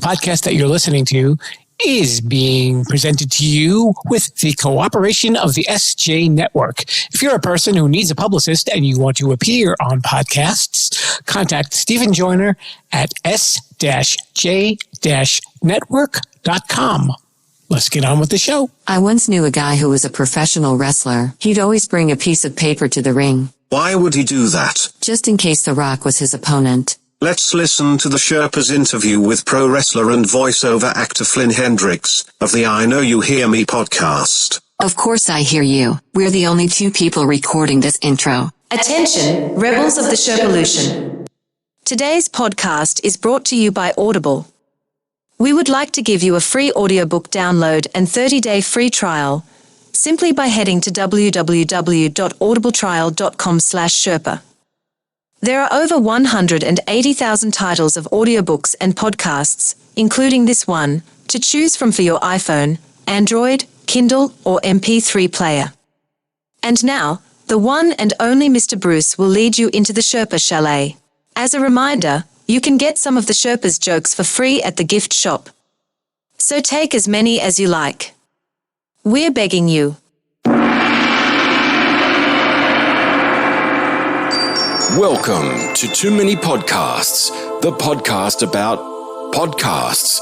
podcast that you're listening to is being presented to you with the cooperation of the SJ Network. If you're a person who needs a publicist and you want to appear on podcasts, contact Stephen Joyner at s-j-network.com. Let's get on with the show. I once knew a guy who was a professional wrestler. He'd always bring a piece of paper to the ring. Why would he do that? Just in case The Rock was his opponent. Let's listen to the Sherpa's interview with pro wrestler and voiceover actor Flynn Hendrix of the I Know You Hear Me podcast. Of course I hear you. We're the only two people recording this intro. Attention, rebels of the Sherpalution. Today's podcast is brought to you by Audible. We would like to give you a free audiobook download and 30-day free trial simply by heading to www.audibletrial.com/Sherpa. There are over 180,000 titles of audiobooks and podcasts, including this one, to choose from for your iPhone, Android, Kindle, or MP3 player. And now, the one and only Mr. Bruce will lead you into the Sherpa Chalet. As a reminder, you can get some of the Sherpa's jokes for free at the gift shop. So take as many as you like. We're begging you. Welcome to Too Many Podcasts, the podcast about podcasts.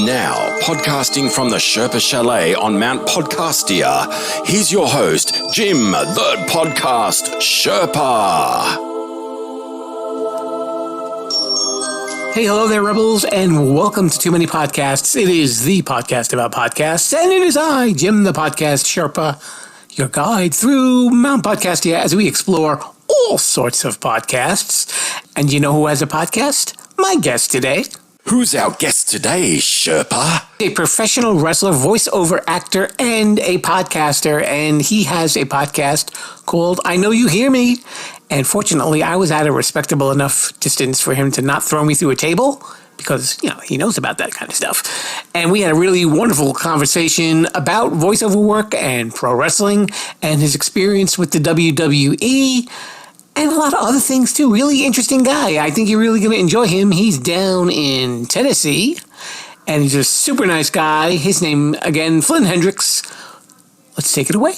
Now, podcasting from the Sherpa Chalet on Mount Podcastia, here's your host, Jim, the Podcast Sherpa. Hey, hello there, Rebels, and welcome to Too Many Podcasts. It is the podcast about podcasts, and it is I, Jim, the Podcast Sherpa, your guide through Mount Podcastia as we explore all sorts of podcasts. And you know who has a podcast? My guest today. Who's our guest today, Sherpa? A professional wrestler, voiceover actor, and a podcaster. And he has a podcast called I Know You Hear Me. And fortunately, I was at a respectable enough distance for him to not throw me through a table because, you know, he knows about that kind of stuff. And we had a really wonderful conversation about voiceover work and pro wrestling and his experience with the WWE. And a lot of other things, too. Really interesting guy. I think you're really going to enjoy him. He's down in Tennessee, and he's a super nice guy. His name, again, Flynn Hendrix. Let's take it away.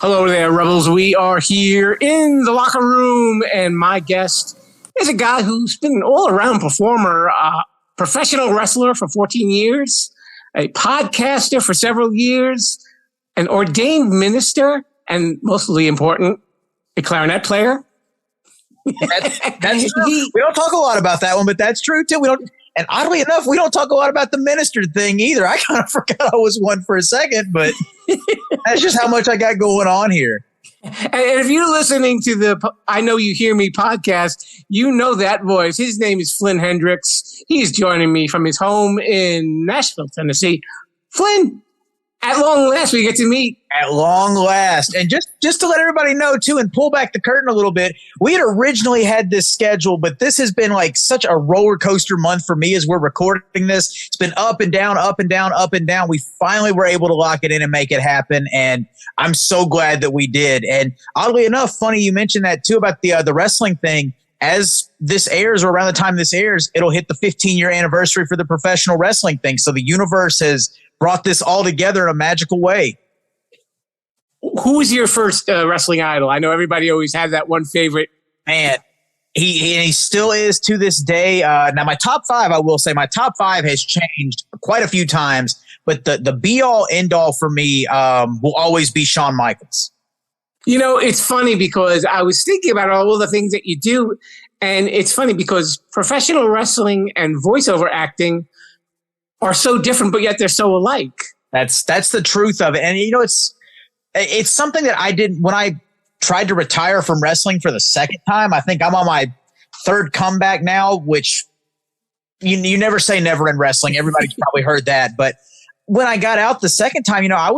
Hello there, Rebels. We are here in the locker room, and my guest is a guy who's been an all-around performer, professional wrestler for 14 years, a podcaster for several years, an ordained minister, and mostly important, a clarinet player. That's true. We don't talk a lot about that one, but that's true too. And oddly enough, we don't talk a lot about the minister thing either. I kind of forgot I was one for a second, but that's just how much I got going on here. And if you're listening to the I Know You Hear Me podcast, you know that voice. His name is Flynn Hendrix. He's joining me from his home in Nashville, Tennessee. Flynn, at long last, we get to meet. At long last. And just to let everybody know, too, and pull back the curtain a little bit, we had originally had this schedule, but this has been like such a roller coaster month for me as we're recording this. It's been up and down, up and down, up and down. We finally were able to lock it in and make it happen, and I'm so glad that we did. And oddly enough, funny you mentioned that, too, about the wrestling thing. As this airs, or around the time this airs, it'll hit the 15-year anniversary for the professional wrestling thing. So the universe has brought this all together in a magical way. Who was your first wrestling idol? I know everybody always has that one favorite. Man, he still is to this day. Now, my top five, I will say, my top five has changed quite a few times, but the be-all, end-all for me will always be Shawn Michaels. You know, it's funny because I was thinking about all the things that you do, and it's funny because professional wrestling and voiceover acting are so different, but yet they're so alike. That's the truth of it. And, you know, it's something that I did when I tried to retire from wrestling for the second time. I think I'm on my third comeback now, which you never say never in wrestling. Everybody's probably heard that. But when I got out the second time, you know, I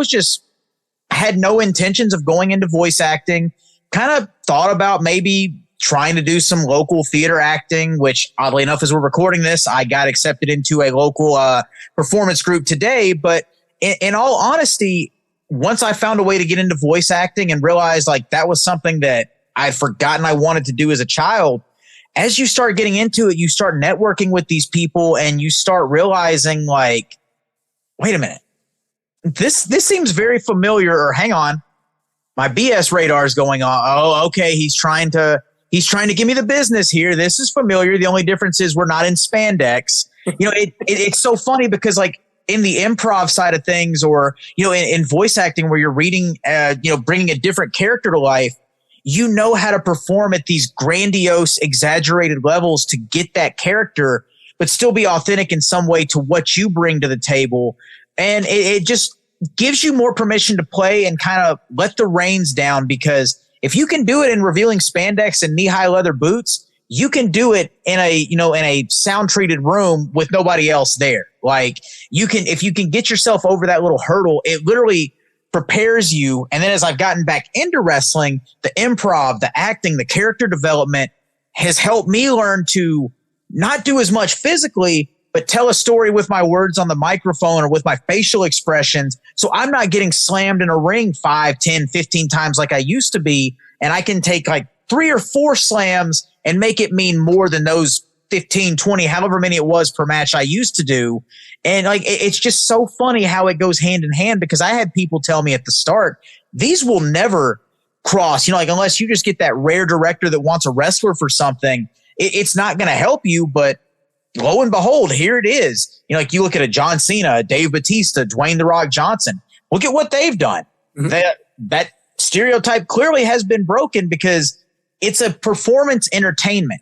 had no intentions of going into voice acting, kind of thought about maybe trying to do some local theater acting, which oddly enough, as we're recording this, I got accepted into a local performance group today. But in all honesty, once I found a way to get into voice acting and realized like that was something that I'd forgotten I wanted to do as a child, as you start getting into it, you start networking with these people and you start realizing like, wait a minute, this seems very familiar, or hang on, my BS radar is going on. Oh, okay. He's trying to give me the business here. This is familiar. The only difference is we're not in spandex. It's so funny because like in the improv side of things, or, in voice acting where you're reading, bringing a different character to life, how to perform at these grandiose, exaggerated levels to get that character, but still be authentic in some way to what you bring to the table. And it just gives you more permission to play and kind of let the reins down, because if you can do it in revealing spandex and knee-high leather boots, you can do it in a sound-treated room with nobody else there. Like if you can get yourself over that little hurdle, it literally prepares you. And then as I've gotten back into wrestling, the improv, the acting, the character development has helped me learn to not do as much physically, but tell a story with my words on the microphone or with my facial expressions. So I'm not getting slammed in a ring 5, 10, 15 times like I used to be. And I can take like 3 or 4 slams and make it mean more than those 15, 20, however many it was per match I used to do. And like, it's just so funny how it goes hand in hand, because I had people tell me at the start, these will never cross, unless you just get that rare director that wants a wrestler for something, it's not going to help you. But lo and behold, here it is. You look at a John Cena, a Dave Bautista, Dwayne The Rock Johnson. Look at what they've done. Mm-hmm. That stereotype clearly has been broken, because it's a performance entertainment.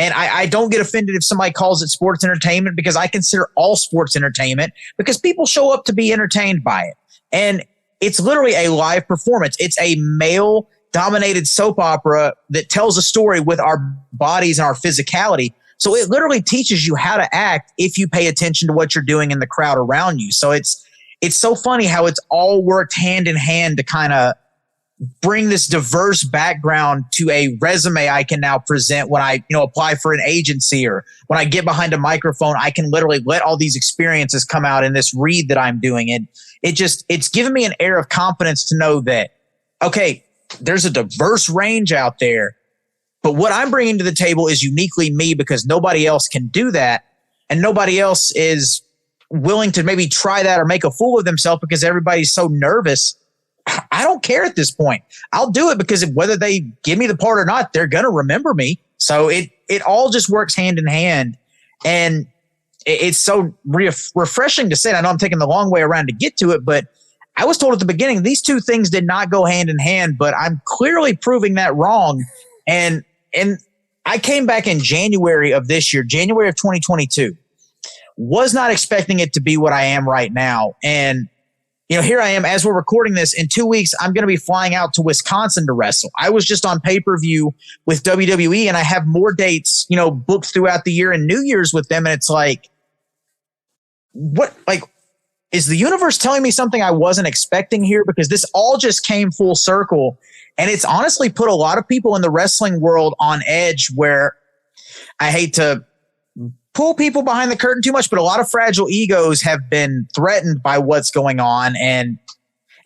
And I don't get offended if somebody calls it sports entertainment, because I consider all sports entertainment, because people show up to be entertained by it. And it's literally a live performance. It's a male-dominated soap opera that tells a story with our bodies and our physicality. So it literally teaches you how to act if you pay attention to what you're doing in the crowd around you. So it's so funny how it's all worked hand in hand to kind of bring this diverse background to a resume I can now present when I, apply for an agency, or when I get behind a microphone. I can literally let all these experiences come out in this read that I'm doing. And it's given me an air of confidence to know that, okay, there's a diverse range out there, but what I'm bringing to the table is uniquely me, because nobody else can do that. And nobody else is willing to maybe try that or make a fool of themselves, because everybody's so nervous. I don't care at this point. I'll do it, because whether they give me the part or not, they're going to remember me. So it all just works hand in hand. And it's so refreshing to say. I know I'm taking the long way around to get to it, but I was told at the beginning, these two things did not go hand in hand, but I'm clearly proving that wrong. And I came back in January of this year, January of 2022, was not expecting it to be what I am right now. And here I am as we're recording this. In 2 weeks, I'm going to be flying out to Wisconsin to wrestle. I was just on pay-per-view with WWE, and I have more dates, booked throughout the year and New Year's with them. And it's like, what, like, is the universe telling me something I wasn't expecting here? Because this all just came full circle. And it's honestly put a lot of people in the wrestling world on edge, where I hate to pull people behind the curtain too much, but a lot of fragile egos have been threatened by what's going on. And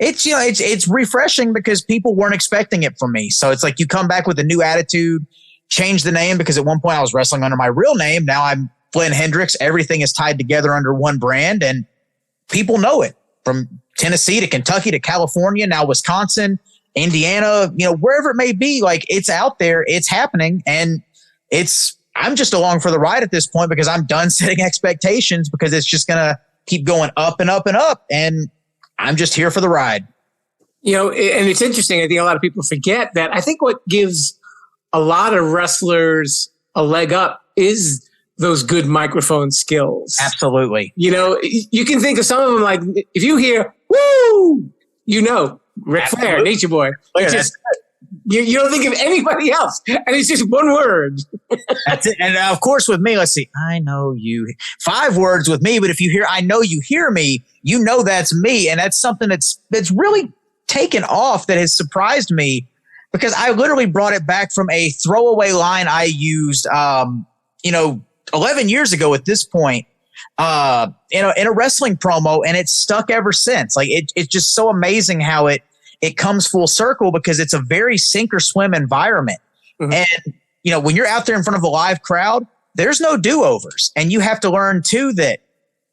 it's refreshing, because people weren't expecting it from me. So it's like you come back with a new attitude, change the name, because at one point I was wrestling under my real name. Now I'm Flynn Hendrix. Everything is tied together under one brand, and people know it, from Tennessee to Kentucky to California, now Wisconsin, Indiana, wherever it may be. Like, it's out there, it's happening. And I'm just along for the ride at this point, because I'm done setting expectations, because it's just going to keep going up and up and up. And I'm just here for the ride. And it's interesting. I think a lot of people forget that. I think what gives a lot of wrestlers a leg up is those good microphone skills. Absolutely. You can think of some of them, like if you hear, woo, Ric Flair, Nature Boy. You don't think of anybody else. And it's just one word. That's it. And of course with me, let's see, I know you. 5 words with me, but if you hear, I know you hear me, that's me. And that's something that's really taken off, that has surprised me, because I literally brought it back from a throwaway line I used, 11 years ago at this point, in a wrestling promo, and it's stuck ever since. Like, it's just so amazing how it comes full circle, because it's a very sink or swim environment. Mm-hmm. And when you're out there in front of a live crowd, there's no do-overs. And you have to learn too that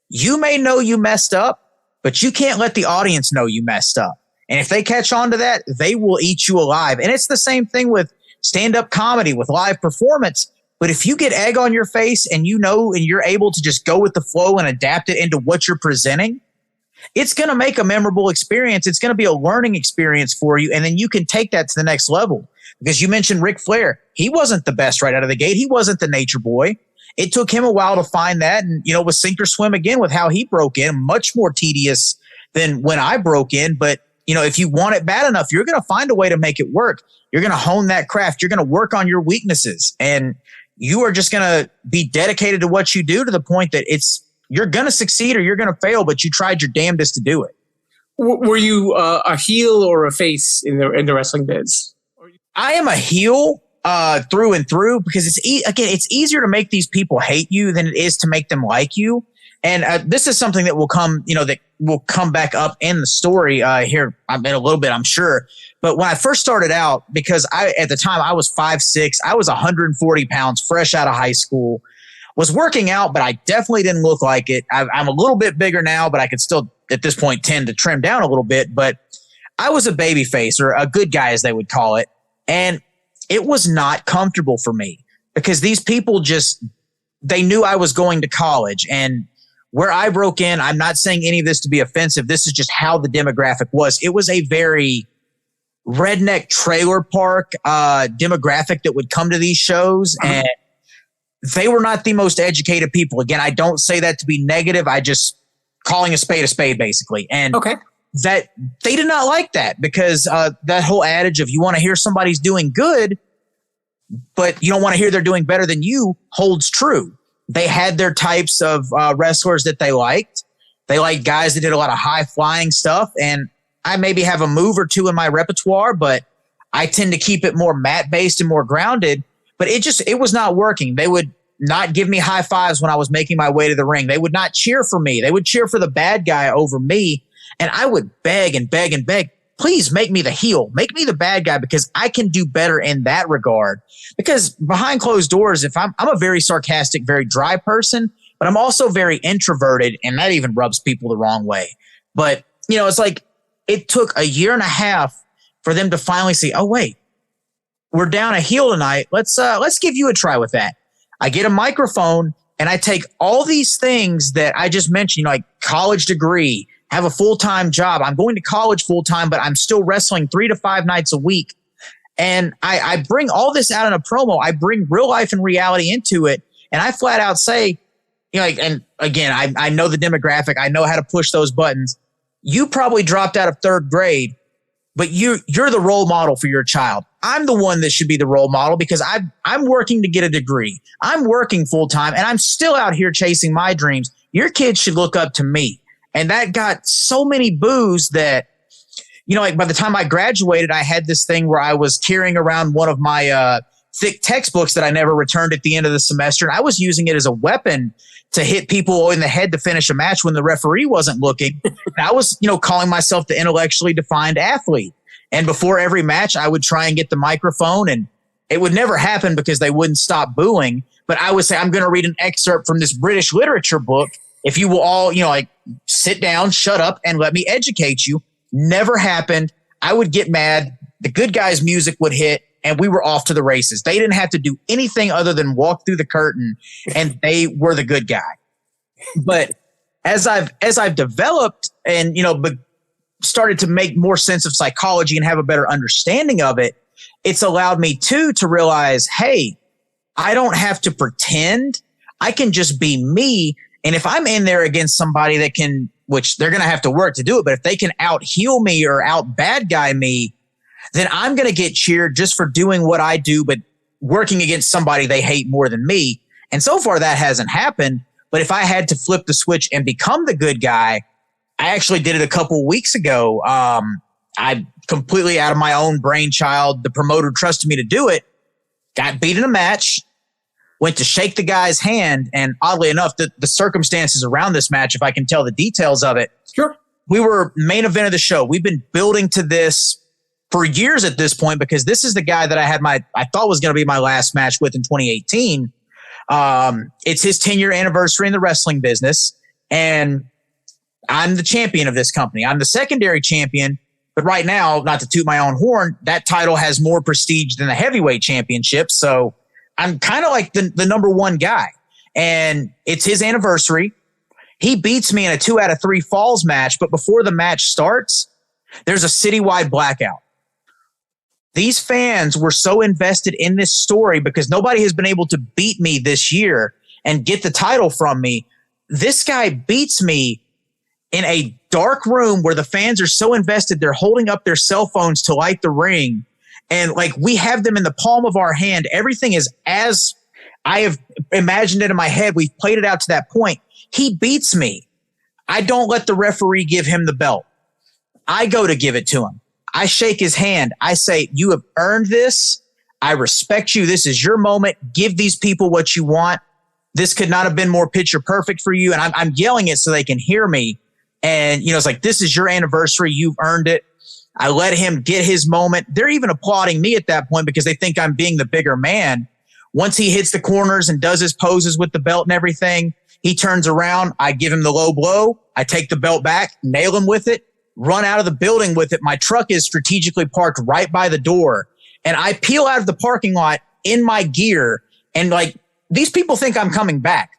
you may know you messed up, but you can't let the audience know you messed up. And if they catch on to that, they will eat you alive. And it's the same thing with stand-up comedy, with live performance. But if you get egg on your face and and you're able to just go with the flow and adapt it into what you're presenting, it's going to make a memorable experience. It's going to be a learning experience for you. And then you can take that to the next level. Because you mentioned Ric Flair. He wasn't the best right out of the gate. He wasn't the nature boy. It took him a while to find that. And, it was sink or swim again with how he broke in, much more tedious than when I broke in. But, if you want it bad enough, you're going to find a way to make it work. You're going to hone that craft. You're going to work on your weaknesses. And you are just going to be dedicated to what you do to the point that you're going to succeed or you're going to fail, but you tried your damnedest to do it. Were you a heel or a face in the wrestling biz? I am a heel through and through because it's easier to make these people hate you than it is to make them like you. And this is something that will come, that will come back up in the story here in a little bit, I'm sure. But when I first started out, because at the time I was 5'6", I was 140 pounds, fresh out of high school, was working out, but I definitely didn't look like it. I'm a little bit bigger now, but I could still, at this point, tend to trim down a little bit. But I was a baby face, or a good guy, as they would call it. And it was not comfortable for me because these people they knew I was going to college. And where I broke in, I'm not saying any of this to be offensive. This is just how the demographic was. It was a very redneck trailer park demographic that would come to these shows. And they were not the most educated people. Again, I don't say that to be negative. I just calling a spade, basically. And that they did not like that because that whole adage of you want to hear somebody's doing good, but you don't want to hear they're doing better than you holds true. They had their types of wrestlers that they liked. They liked guys that did a lot of high flying stuff. And I maybe have a move or two in my repertoire, but I tend to keep it more mat based and more grounded. But it was not working. They would not give me high fives when I was making my way to the ring. They would not cheer for me. They would cheer for the bad guy over me. And I would beg and beg and beg, please make me the heel, make me the bad guy because I can do better in that regard. Because behind closed doors, if I'm a very sarcastic, very dry person, but I'm also very introverted, and that even rubs people the wrong way. But, it's like it took a year and a half for them to finally see, oh, wait, we're down a heel tonight. Let's give you a try with that. I get a microphone and I take all these things that I just mentioned, like college degree, have a full-time job. I'm going to college full-time, but I'm still wrestling 3 to 5 nights a week. And I bring all this out in a promo. I bring real life and reality into it. And I flat out say, and again, I know the demographic. I know how to push those buttons. You probably dropped out of 3rd grade, but you're the role model for your child. I'm the one that should be the role model because I'm working to get a degree. I'm working full-time and I'm still out here chasing my dreams. Your kids should look up to me. And that got so many boos that, by the time I graduated, I had this thing where I was carrying around one of my thick textbooks that I never returned at the end of the semester. And I was using it as a weapon to hit people in the head to finish a match when the referee wasn't looking. And I was, calling myself the intellectually defined athlete. And before every match, I would try and get the microphone, and it would never happen because they wouldn't stop booing. But I would say, I'm going to read an excerpt from this British literature book. If you will all, sit down, shut up, and let me educate you. Never happened. I would get mad. The good guys' music would hit, and we were off to the races. They didn't have to do anything other than walk through the curtain, and they were the good guy. But as I've developed and, started to make more sense of psychology and have a better understanding of it, it's allowed me to realize, hey, I don't have to pretend. I can just be me. And if I'm in there against somebody that can, which they're going to have to work to do it, but if they can out heel me or out bad guy me, then I'm going to get cheered just for doing what I do, but working against somebody they hate more than me. And so far that hasn't happened. But if I had to flip the switch and become the good guy, I actually did it a couple weeks ago. I completely out of my own brainchild. The promoter trusted me to do it. Got beat in a match. Went to shake the guy's hand. And oddly enough, the circumstances around this match, if I can tell the details of it. Sure. We were main event of the show. We've been building to this for years at this point, because this is the guy that I thought was going to be my last match with in 2018. It's his 10-year anniversary in the wrestling business, and I'm the champion of this company. I'm the secondary champion, but right now, not to toot my own horn, that title has more prestige than the heavyweight championship. So I'm kind of like the number one guy, and it's his anniversary. He beats me in a 2 out of 3 falls match, but before the match starts, there's a citywide blackout. These fans were so invested in this story because nobody has been able to beat me this year and get the title from me. This guy beats me in a dark room where the fans are so invested, they're holding up their cell phones to light the ring. And like, we have them in the palm of our hand. Everything is as I have imagined it in my head. We've played it out to that point. He beats me. I don't let the referee give him the belt. I go to give it to him. I shake his hand. I say, you have earned this. I respect you. This is your moment. Give these people what you want. This could not have been more picture perfect for you. And I'm yelling it so they can hear me. And, it's like, this is your anniversary. You've earned it. I let him get his moment. They're even applauding me at that point because they think I'm being the bigger man. Once he hits the corners and does his poses with the belt and everything, he turns around. I give him the low blow. I take the belt back, nail him with it, run out of the building with it. My truck is strategically parked right by the door. And I peel out of the parking lot in my gear. And like, these people think I'm coming back.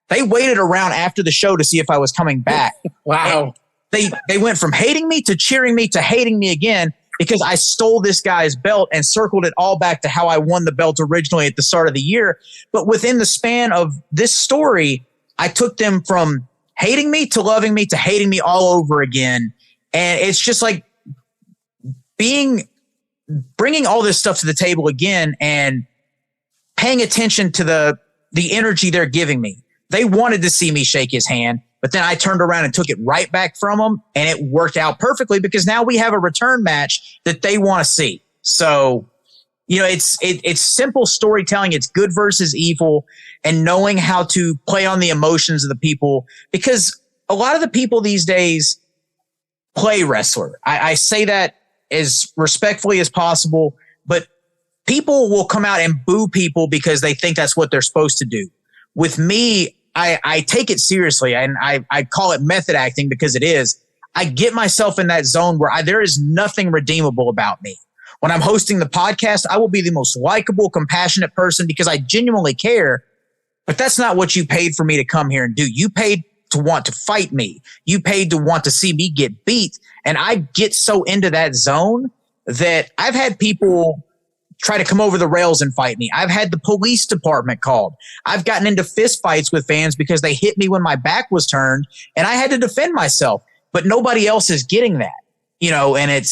They waited around after the show to see if I was coming back. Wow. And they went from hating me to cheering me to hating me again because I stole this guy's belt and circled it all back to how I won the belt originally at the start of the year. But within the span of this story, I took them from hating me to loving me to hating me all over again. And it's just like bringing all this stuff to the table again and paying attention to the energy they're giving me. They wanted to see me shake his hand, but then I turned around and took it right back from them, and it worked out perfectly because now we have a return match that they want to see. So, it's simple storytelling. It's good versus evil, and knowing how to play on the emotions of the people, because a lot of the people these days play wrestler. I say that as respectfully as possible, but people will come out and boo people because they think that's what they're supposed to do. With me, I take it seriously, and I call it method acting because it is. I get myself in that zone where there is nothing redeemable about me. When I'm hosting the podcast, I will be the most likable, compassionate person because I genuinely care, but that's not what you paid for me to come here and do. You paid to want to fight me. You paid to want to see me get beat. And I get so into that zone that I've had people try to come over the rails and fight me. I've had the police department called. I've gotten into fist fights with fans because they hit me when my back was turned and I had to defend myself, but nobody else is getting that, and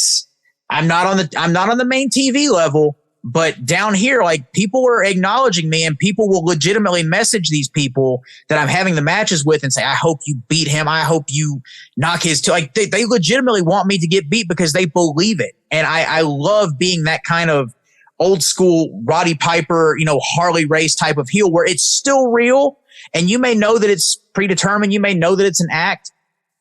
I'm not on the main TV level, but down here, like, people are acknowledging me, and people will legitimately message these people that I'm having the matches with and say, I hope you beat him. I hope you knock his like they legitimately want me to get beat because they believe it. And I love being that kind of old school Roddy Piper, Harley Race type of heel where it's still real. And you may know that it's predetermined. You may know that it's an act,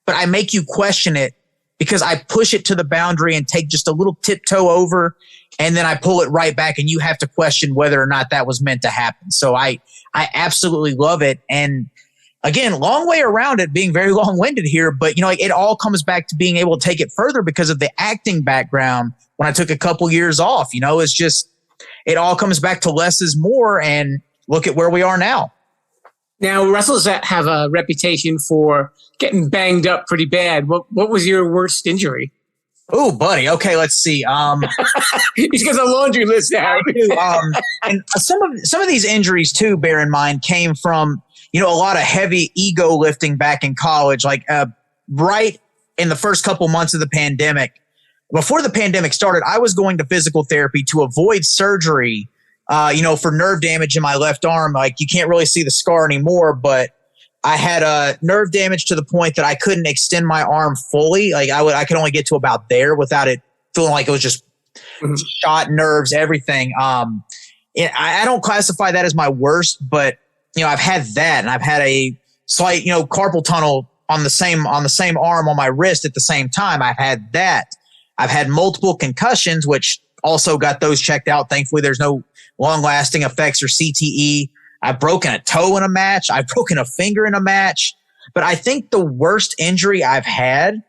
but I make you question it because I push it to the boundary and take just a little tiptoe over, and then I pull it right back, and you have to question whether or not that was meant to happen. So I absolutely love it. And again, long way around it being very long-winded here, but it all comes back to being able to take it further because of the acting background. When I took a couple years off, it's just, it all comes back to less is more, and look at where we are now. Now, wrestlers that have a reputation for getting banged up pretty bad. What was your worst injury? Oh, buddy. Okay, let's see. He's got a laundry list now. And some of these injuries too, bear in mind, came from a lot of heavy ego lifting back in college. Like right in the first couple months of the pandemic, before the pandemic started, I was going to physical therapy to avoid surgery. For nerve damage in my left arm. Like, you can't really see the scar anymore, but I had nerve damage to the point that I couldn't extend my arm fully. Like, I could only get to about there without it feeling like it was just shot nerves, everything. I don't classify that as my worst, but I've had that, and I've had a slight carpal tunnel on the same arm on my wrist at the same time. I've had that. I've had multiple concussions, which also got those checked out. Thankfully, there's no long-lasting effects or CTE. I've broken a toe in a match. I've broken a finger in a match. But I think the worst injury I've had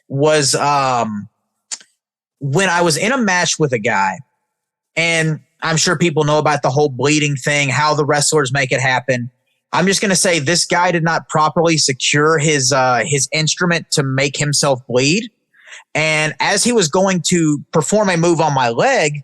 was when I was in a match with a guy. And I'm sure people know about the whole bleeding thing, how the wrestlers make it happen. I'm just going to say this guy did not properly secure his instrument to make himself bleed. And as he was going to perform a move on my leg,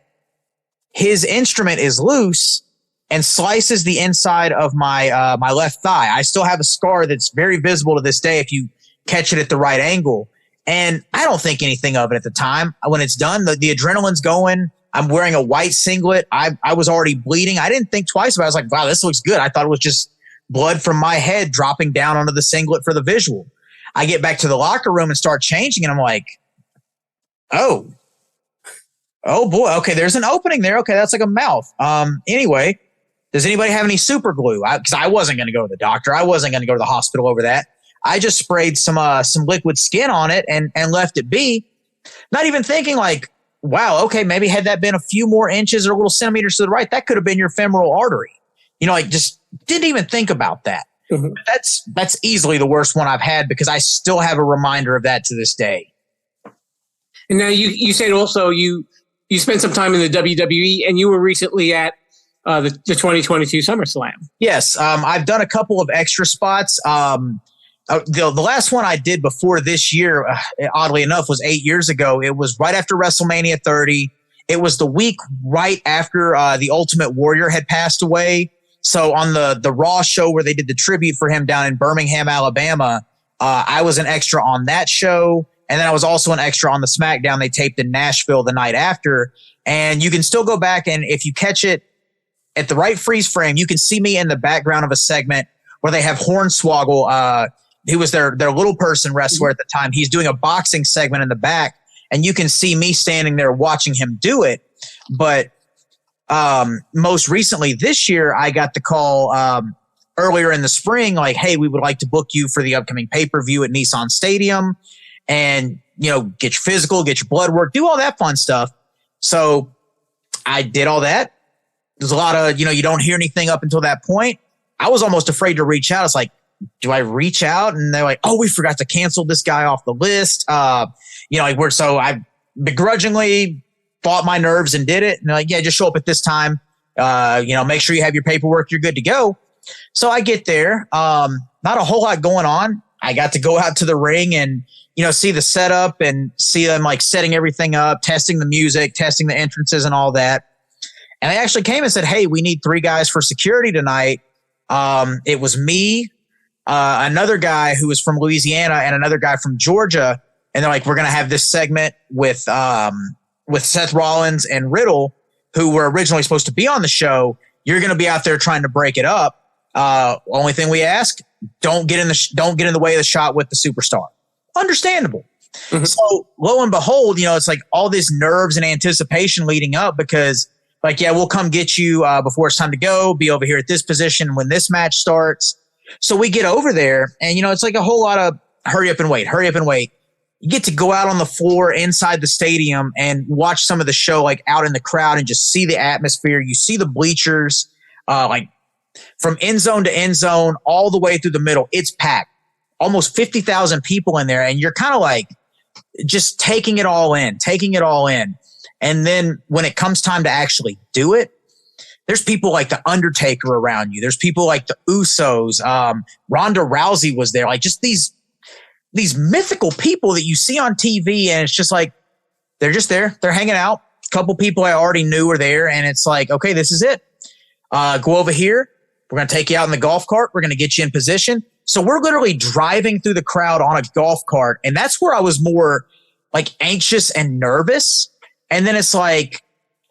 his instrument is loose and slices the inside of my my left thigh. I still have a scar that's very visible to this day if you catch it at the right angle. And I don't think anything of it at the time. When it's done, the adrenaline's going. I'm wearing a white singlet. I was already bleeding. I didn't think twice about it. I was like, wow, this looks good. I thought it was just blood from my head dropping down onto the singlet for the visual. I get back to the locker room and start changing, and I'm like, oh boy. Okay, there's an opening there. Okay, that's like a mouth. Anyway, does anybody have any super glue? Because I wasn't going to go to the doctor. I wasn't going to go to the hospital over that. I just sprayed some liquid skin on it and left it be. Not even thinking like, wow, okay, maybe had that been a few more inches or a little centimeters to the right, that could have been your femoral artery. You know, like just didn't even think about that. Mm-hmm. That's easily the worst one I've had because I still have a reminder of that to this day. And now you said also you spent some time in the WWE and you were recently at the 2022 SummerSlam. Yes, I've done a couple of extra spots. The last one I did before this year, oddly enough, was 8 years ago. It was right after WrestleMania 30. It was the week right after the Ultimate Warrior had passed away. So on the Raw show where they did the tribute for him down in Birmingham, Alabama, I was an extra on that show. And then I was also an extra on the SmackDown they taped in Nashville the night after. And you can still go back, and if you catch it at the right freeze frame, you can see me in the background of a segment where they have Hornswoggle. He was their little person wrestler at the time. He's doing a boxing segment in the back, and you can see me standing there watching him do it. But most recently this year, I got the call earlier in the spring, like, hey, we would like to book you for the upcoming pay-per-view at Nissan Stadium and, you know, get your physical, get your blood work, do all that fun stuff. So I did all that. There's a lot of, you don't hear anything up until that point. I was almost afraid to reach out. It's like, do I reach out? And they're like, oh, we forgot to cancel this guy off the list. So I begrudgingly fought my nerves and did it. And they're like, yeah, just show up at this time. Make sure you have your paperwork. You're good to go. So I get there. Not a whole lot going on. I got to go out to the ring and, see the setup and see them like setting everything up, testing the music, testing the entrances and all that. And they actually came and said, hey, we need 3 guys for security tonight. It was me, another guy who was from Louisiana and another guy from Georgia. And they're like, we're going to have this segment with Seth Rollins and Riddle, who were originally supposed to be on the show. You're going to be out there trying to break it up. Only thing we ask, don't get in the way of the shot with the superstar. Understandable. Mm-hmm. So lo and behold, it's like all this nerves and anticipation leading up because like, yeah, we'll come get you before it's time to go, be over here at this position when this match starts. So we get over there and, it's like a whole lot of hurry up and wait. You get to go out on the floor inside the stadium and watch some of the show, like out in the crowd and just see the atmosphere. You see the bleachers, like from end zone to end zone, all the way through the middle. It's packed, almost 50,000 people in there. And you're kind of like just taking it all in. And then when it comes time to actually do it, there's people like The Undertaker around you. There's people like the Usos. Ronda Rousey was there. Like just these mythical people that you see on TV. And it's just like, they're just there. They're hanging out. A couple people I already knew were there. And it's like, okay, this is it. Go over here. We're going to take you out in the golf cart. We're going to get you in position. So we're literally driving through the crowd on a golf cart. And that's where I was more like anxious and nervous. And then it's like,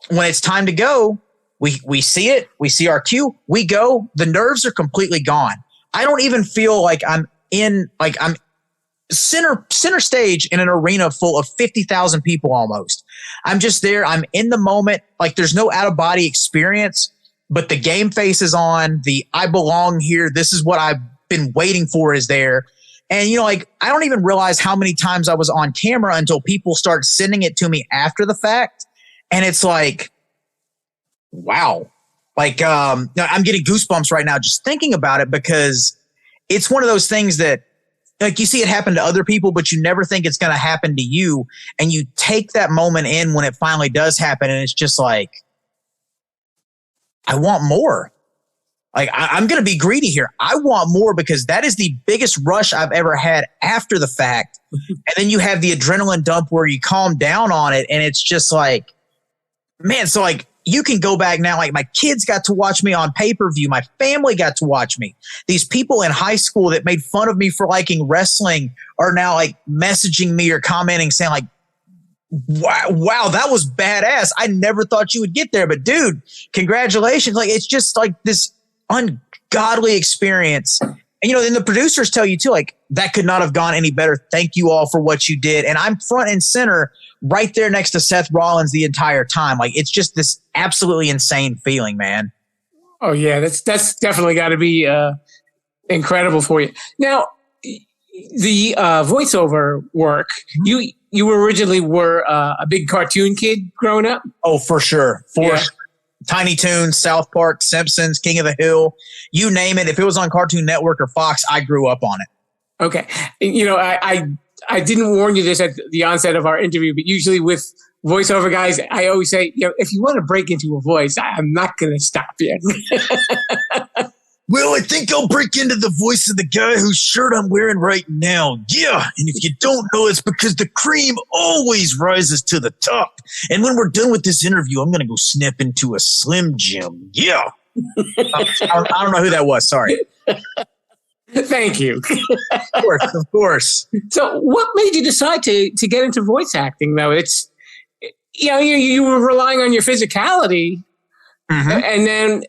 when it's time to go, we see it. We see our cue. We go. The nerves are completely gone. I don't even feel like I'm center stage in an arena full of 50,000 people almost. I'm just there. I'm in the moment. Like there's no out of body experience, but the game face is on. I belong here. This is what I've been waiting for is there. And, like, I don't even realize how many times I was on camera until people start sending it to me after the fact. And it's like, wow. Like, I'm getting goosebumps right now just thinking about it, because it's one of those things that, like, you see it happen to other people, but you never think it's going to happen to you. And you take that moment in when it finally does happen. And it's just like, I want more. Like, I'm going to be greedy here. I want more, because that is the biggest rush I've ever had after the fact. And then you have the adrenaline dump where you calm down on it. And it's just like, man, so like, you can go back now. Like, my kids got to watch me on pay-per-view. My family got to watch me. These people in high school that made fun of me for liking wrestling are now like messaging me or commenting saying like, wow, that was badass. I never thought you would get there, but dude, congratulations. Like, it's just like this ungodly experience. And, then the producers tell you too, like, that could not have gone any better. Thank you all for what you did. And I'm front and center right there next to Seth Rollins the entire time. Like, it's just this absolutely insane feeling, man. Oh yeah, that's definitely got to be incredible for you. Now, the voiceover work, you originally were a big cartoon kid growing up. Oh, for sure. Sure. Tiny Toons, South Park, Simpsons, King of the Hill, you name it. If it was on Cartoon Network or Fox, I grew up on it. Okay. I didn't warn you this at the onset of our interview, but usually with voiceover guys, I always say, if you want to break into a voice, I'm not going to stop you. Well, I think I'll break into the voice of the guy whose shirt I'm wearing right now. Yeah, and if you don't know, it's because the cream always rises to the top. And when we're done with this interview, I'm going to go snap into a Slim Jim. Yeah. I don't know who that was. Sorry. Thank you. Of course. So what made you decide to get into voice acting, though? It's, you were relying on your physicality, and then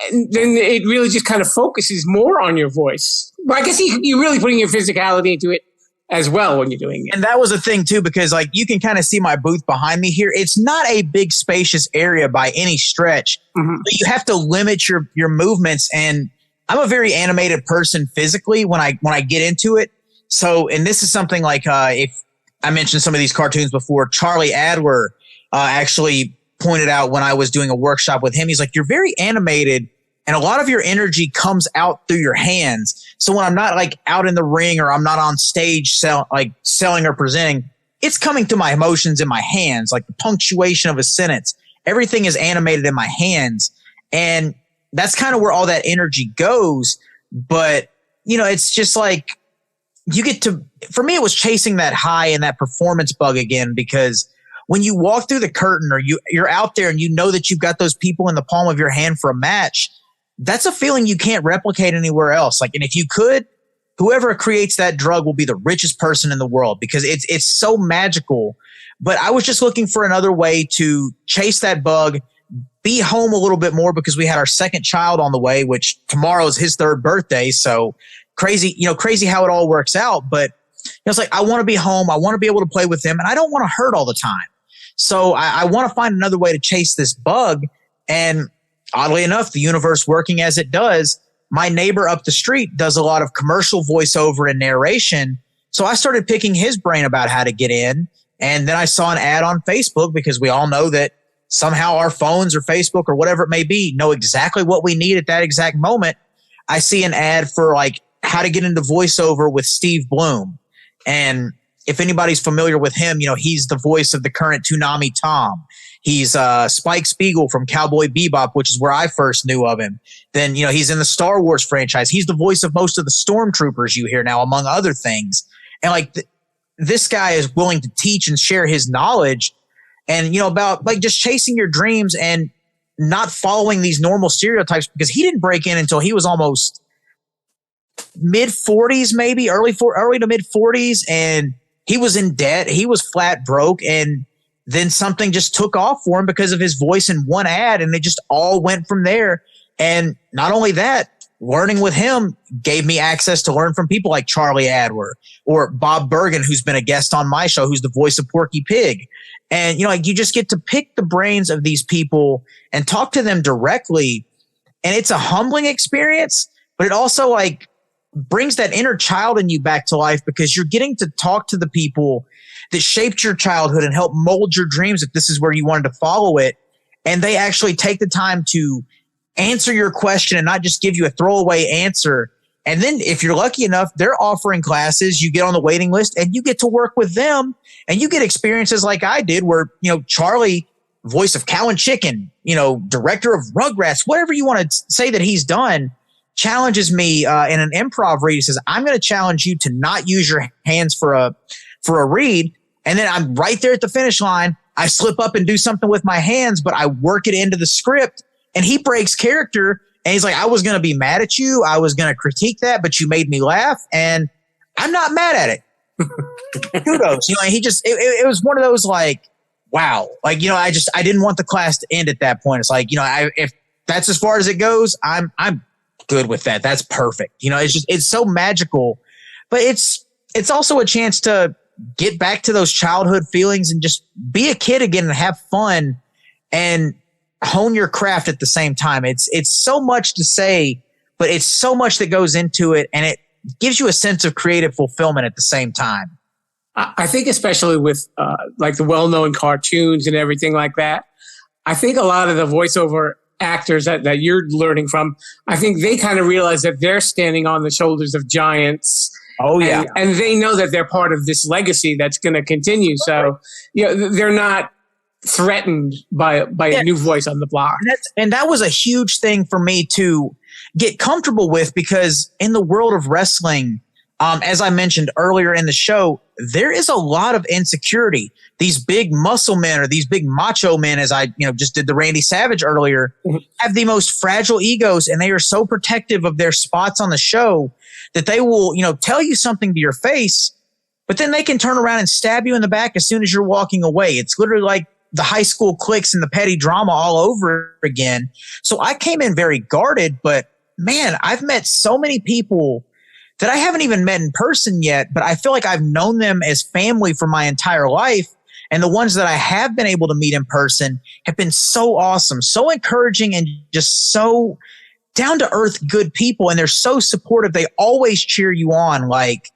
it really just kind of focuses more on your voice. But I guess you're really putting your physicality into it as well when you're doing it. And that was a thing too, because like you can kind of see my booth behind me here. It's not a big spacious area by any stretch, but you have to limit your movements. And I'm a very animated person physically when I get into it. So, and this is something like, if I mentioned some of these cartoons before, Charlie Adler actually pointed out when I was doing a workshop with him. He's like, you're very animated and a lot of your energy comes out through your hands. So when I'm not like out in the ring or I'm not on stage selling or presenting, it's coming to my emotions in my hands, like the punctuation of a sentence. Everything is animated in my hands. And that's kind of where all that energy goes. But, it's just like you get to, for me, it was chasing that high and that performance bug again, because when you walk through the curtain or you're out there and you know that you've got those people in the palm of your hand for a match, that's a feeling you can't replicate anywhere else. Like, and if you could, whoever creates that drug will be the richest person in the world, because it's so magical. But I was just looking for another way to chase that bug, be home a little bit more, because we had our second child on the way, which tomorrow is his third birthday. So crazy how it all works out. But it's like, I want to be home. I want to be able to play with him, and I don't want to hurt all the time. So I want to find another way to chase this bug. And oddly enough, the universe working as it does, my neighbor up the street does a lot of commercial voiceover and narration. So I started picking his brain about how to get in. And then I saw an ad on Facebook, because we all know that somehow our phones or Facebook or whatever it may be know exactly what we need at that exact moment. I see an ad for like how to get into voiceover with Steve Bloom. And if anybody's familiar with him, he's the voice of the current Toonami Tom. He's Spike Spiegel from Cowboy Bebop, which is where I first knew of him. Then, he's in the Star Wars franchise. He's the voice of most of the stormtroopers you hear now, among other things. And like this guy is willing to teach and share his knowledge and, about like just chasing your dreams and not following these normal stereotypes, because he didn't break in until he was almost mid 40s, maybe early to mid 40s. And he was in debt. He was flat broke. And then something just took off for him because of his voice in one ad. And it just all went from there. And not only that, learning with him gave me access to learn from people like Charlie Adler or Bob Bergen, who's been a guest on my show, who's the voice of Porky Pig. And, you just get to pick the brains of these people and talk to them directly. And it's a humbling experience, but it also brings that inner child in you back to life, because you're getting to talk to the people that shaped your childhood and help mold your dreams if this is where you wanted to follow it. And they actually take the time to answer your question and not just give you a throwaway answer. And then if you're lucky enough, they're offering classes, you get on the waiting list and you get to work with them, and you get experiences like I did where, Charlie, voice of Cow and Chicken, director of Rugrats, whatever you want to say that he's done, challenges me in an improv read. He says, I'm going to challenge you to not use your hands for a read. And then I'm right there at the finish line. I slip up and do something with my hands, but I work it into the script, and he breaks character. And he's like, I was going to be mad at you. I was going to critique that, but you made me laugh, and I'm not mad at it. Kudos. It was one of those like, wow. Like, I didn't want the class to end at that point. It's like, if that's as far as it goes, I'm good with that. That's perfect. It's so magical, but it's also a chance to get back to those childhood feelings and just be a kid again and have fun and hone your craft at the same time. It's so much to say, but it's so much that goes into it, and it gives you a sense of creative fulfillment at the same time. I think especially with like the well-known cartoons and everything like that, I think a lot of the voiceover actors that you're learning from, I think they kind of realize that they're standing on the shoulders of giants. Oh, yeah. And they know that they're part of this legacy that's going to continue. So, they're not threatened by a new voice on the block. And that was a huge thing for me to get comfortable with, because in the world of wrestling, as I mentioned earlier in the show, there is a lot of insecurity. These big muscle men, or these big macho men, as I just did the Randy Savage earlier, have the most fragile egos, and they are so protective of their spots on the show that they will, tell you something to your face, but then they can turn around and stab you in the back as soon as you're walking away. It's literally like the high school cliques and the petty drama all over again. So I came in very guarded, but man, I've met so many people that I haven't even met in person yet, but I feel like I've known them as family for my entire life. And the ones that I have been able to meet in person have been so awesome, so encouraging, and just so down to earth, good people. And they're so supportive. They always cheer you on. Like,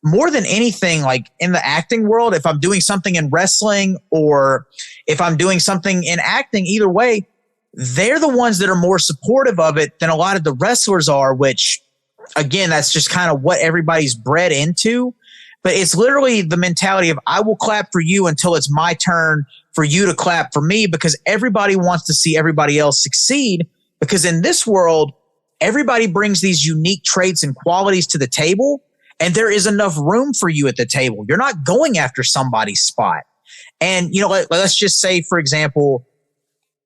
more than anything, like in the acting world, if I'm doing something in wrestling or if I'm doing something in acting, either way, they're the ones that are more supportive of it than a lot of the wrestlers are, which again, that's just kind of what everybody's bred into. But it's literally the mentality of, I will clap for you until it's my turn for you to clap for me, because everybody wants to see everybody else succeed. Because in this world, everybody brings these unique traits and qualities to the table, and there is enough room for you at the table. You're not going after somebody's spot. And, let's just say, for example,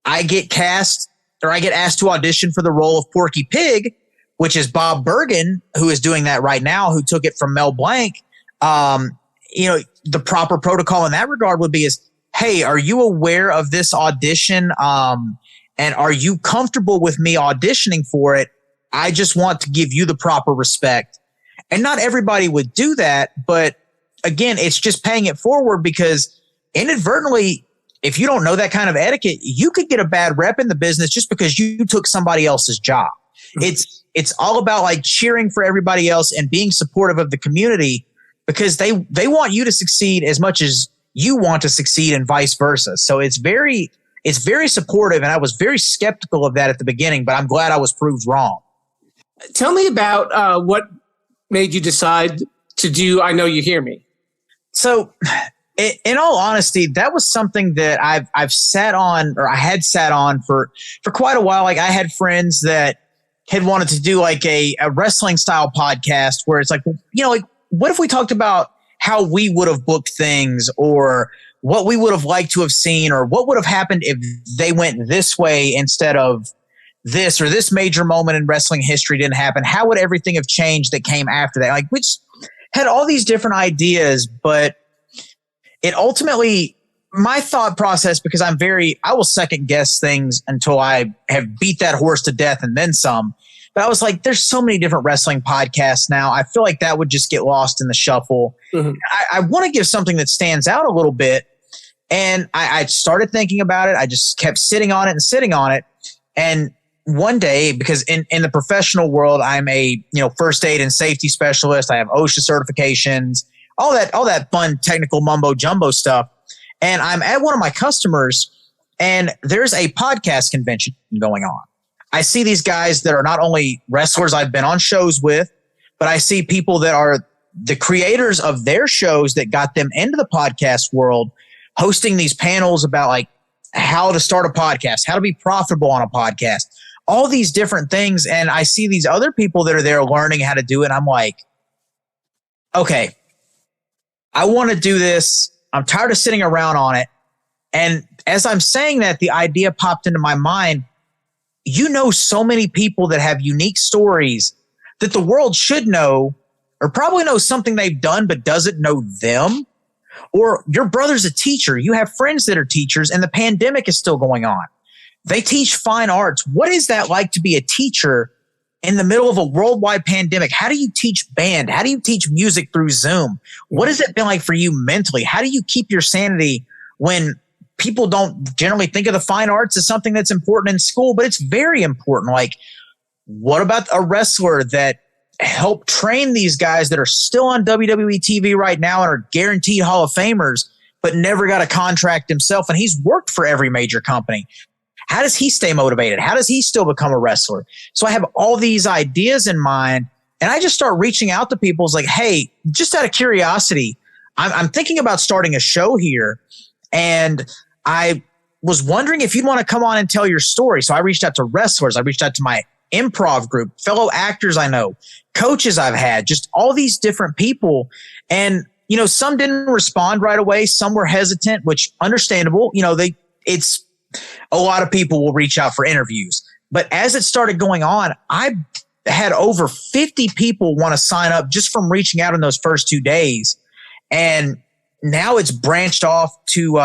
I get cast, or I get asked to audition for the role of Porky Pig, which is Bob Bergen, who is doing that right now, who took it from Mel Blanc. The proper protocol in that regard would be hey, are you aware of this audition? And are you comfortable with me auditioning for it? I just want to give you the proper respect. And not everybody would do that. But again, it's just paying it forward, because inadvertently, if you don't know that kind of etiquette, you could get a bad rep in the business just because you took somebody else's job. It's all about like cheering for everybody else and being supportive of the community, because they want you to succeed as much as you want to succeed, and vice versa. So it's very supportive, and I was very skeptical of that at the beginning, but I'm glad I was proved wrong. Tell me about what made you decide to do I Know You Hear Me. So in all honesty, that was something that I've sat on, or I had sat on for quite a while. Like, I had friends that had wanted to do like a wrestling style podcast where it's like, what if we talked about how we would have booked things, or what we would have liked to have seen, or what would have happened if they went this way instead of this, or this major moment in wrestling history didn't happen? How would everything have changed that came after that? Like, which had all these different ideas, but it ultimately, my thought process, because I will second guess things until I have beat that horse to death and then some. But I was like, there's so many different wrestling podcasts now. I feel like that would just get lost in the shuffle. Mm-hmm. I want to give something that stands out a little bit. And I started thinking about it. I just kept sitting on it. And one day, because in the professional world, I'm a first aid and safety specialist. I have OSHA certifications, all that fun technical mumbo jumbo stuff. And I'm at one of my customers, and there's a podcast convention going on. I see these guys that are not only wrestlers I've been on shows with, but I see people that are the creators of their shows that got them into the podcast world, hosting these panels about like how to start a podcast, how to be profitable on a podcast, all these different things. And I see these other people that are there learning how to do it. I'm like, okay, I want to do this. I'm tired of sitting around on it. And as I'm saying that, the idea popped into my mind. So many people that have unique stories that the world should know, or probably know something they've done but doesn't know them. Or your brother's a teacher. You have friends that are teachers, and the pandemic is still going on. They teach fine arts. What is that like to be a teacher in the middle of a worldwide pandemic? How do you teach band? How do you teach music through Zoom? What has it been like for you mentally? How do you keep your sanity when people don't generally think of the fine arts as something that's important in school, but it's very important? Like, what about a wrestler that helped train these guys that are still on WWE TV right now and are guaranteed Hall of Famers, but never got a contract himself, and he's worked for every major company? How does he stay motivated? How does he still become a wrestler? So I have all these ideas in mind, and I just start reaching out to people. It's like, hey, just out of curiosity, I'm thinking about starting a show here, and I was wondering if you'd want to come on and tell your story. So I reached out to wrestlers. I reached out to my improv group, fellow actors I know, coaches I've had, just all these different people. And, some didn't respond right away. Some were hesitant, which understandable. It's a lot of people will reach out for interviews. But as it started going on, I had over 50 people want to sign up just from reaching out in those first 2 days. And now it's branched off to,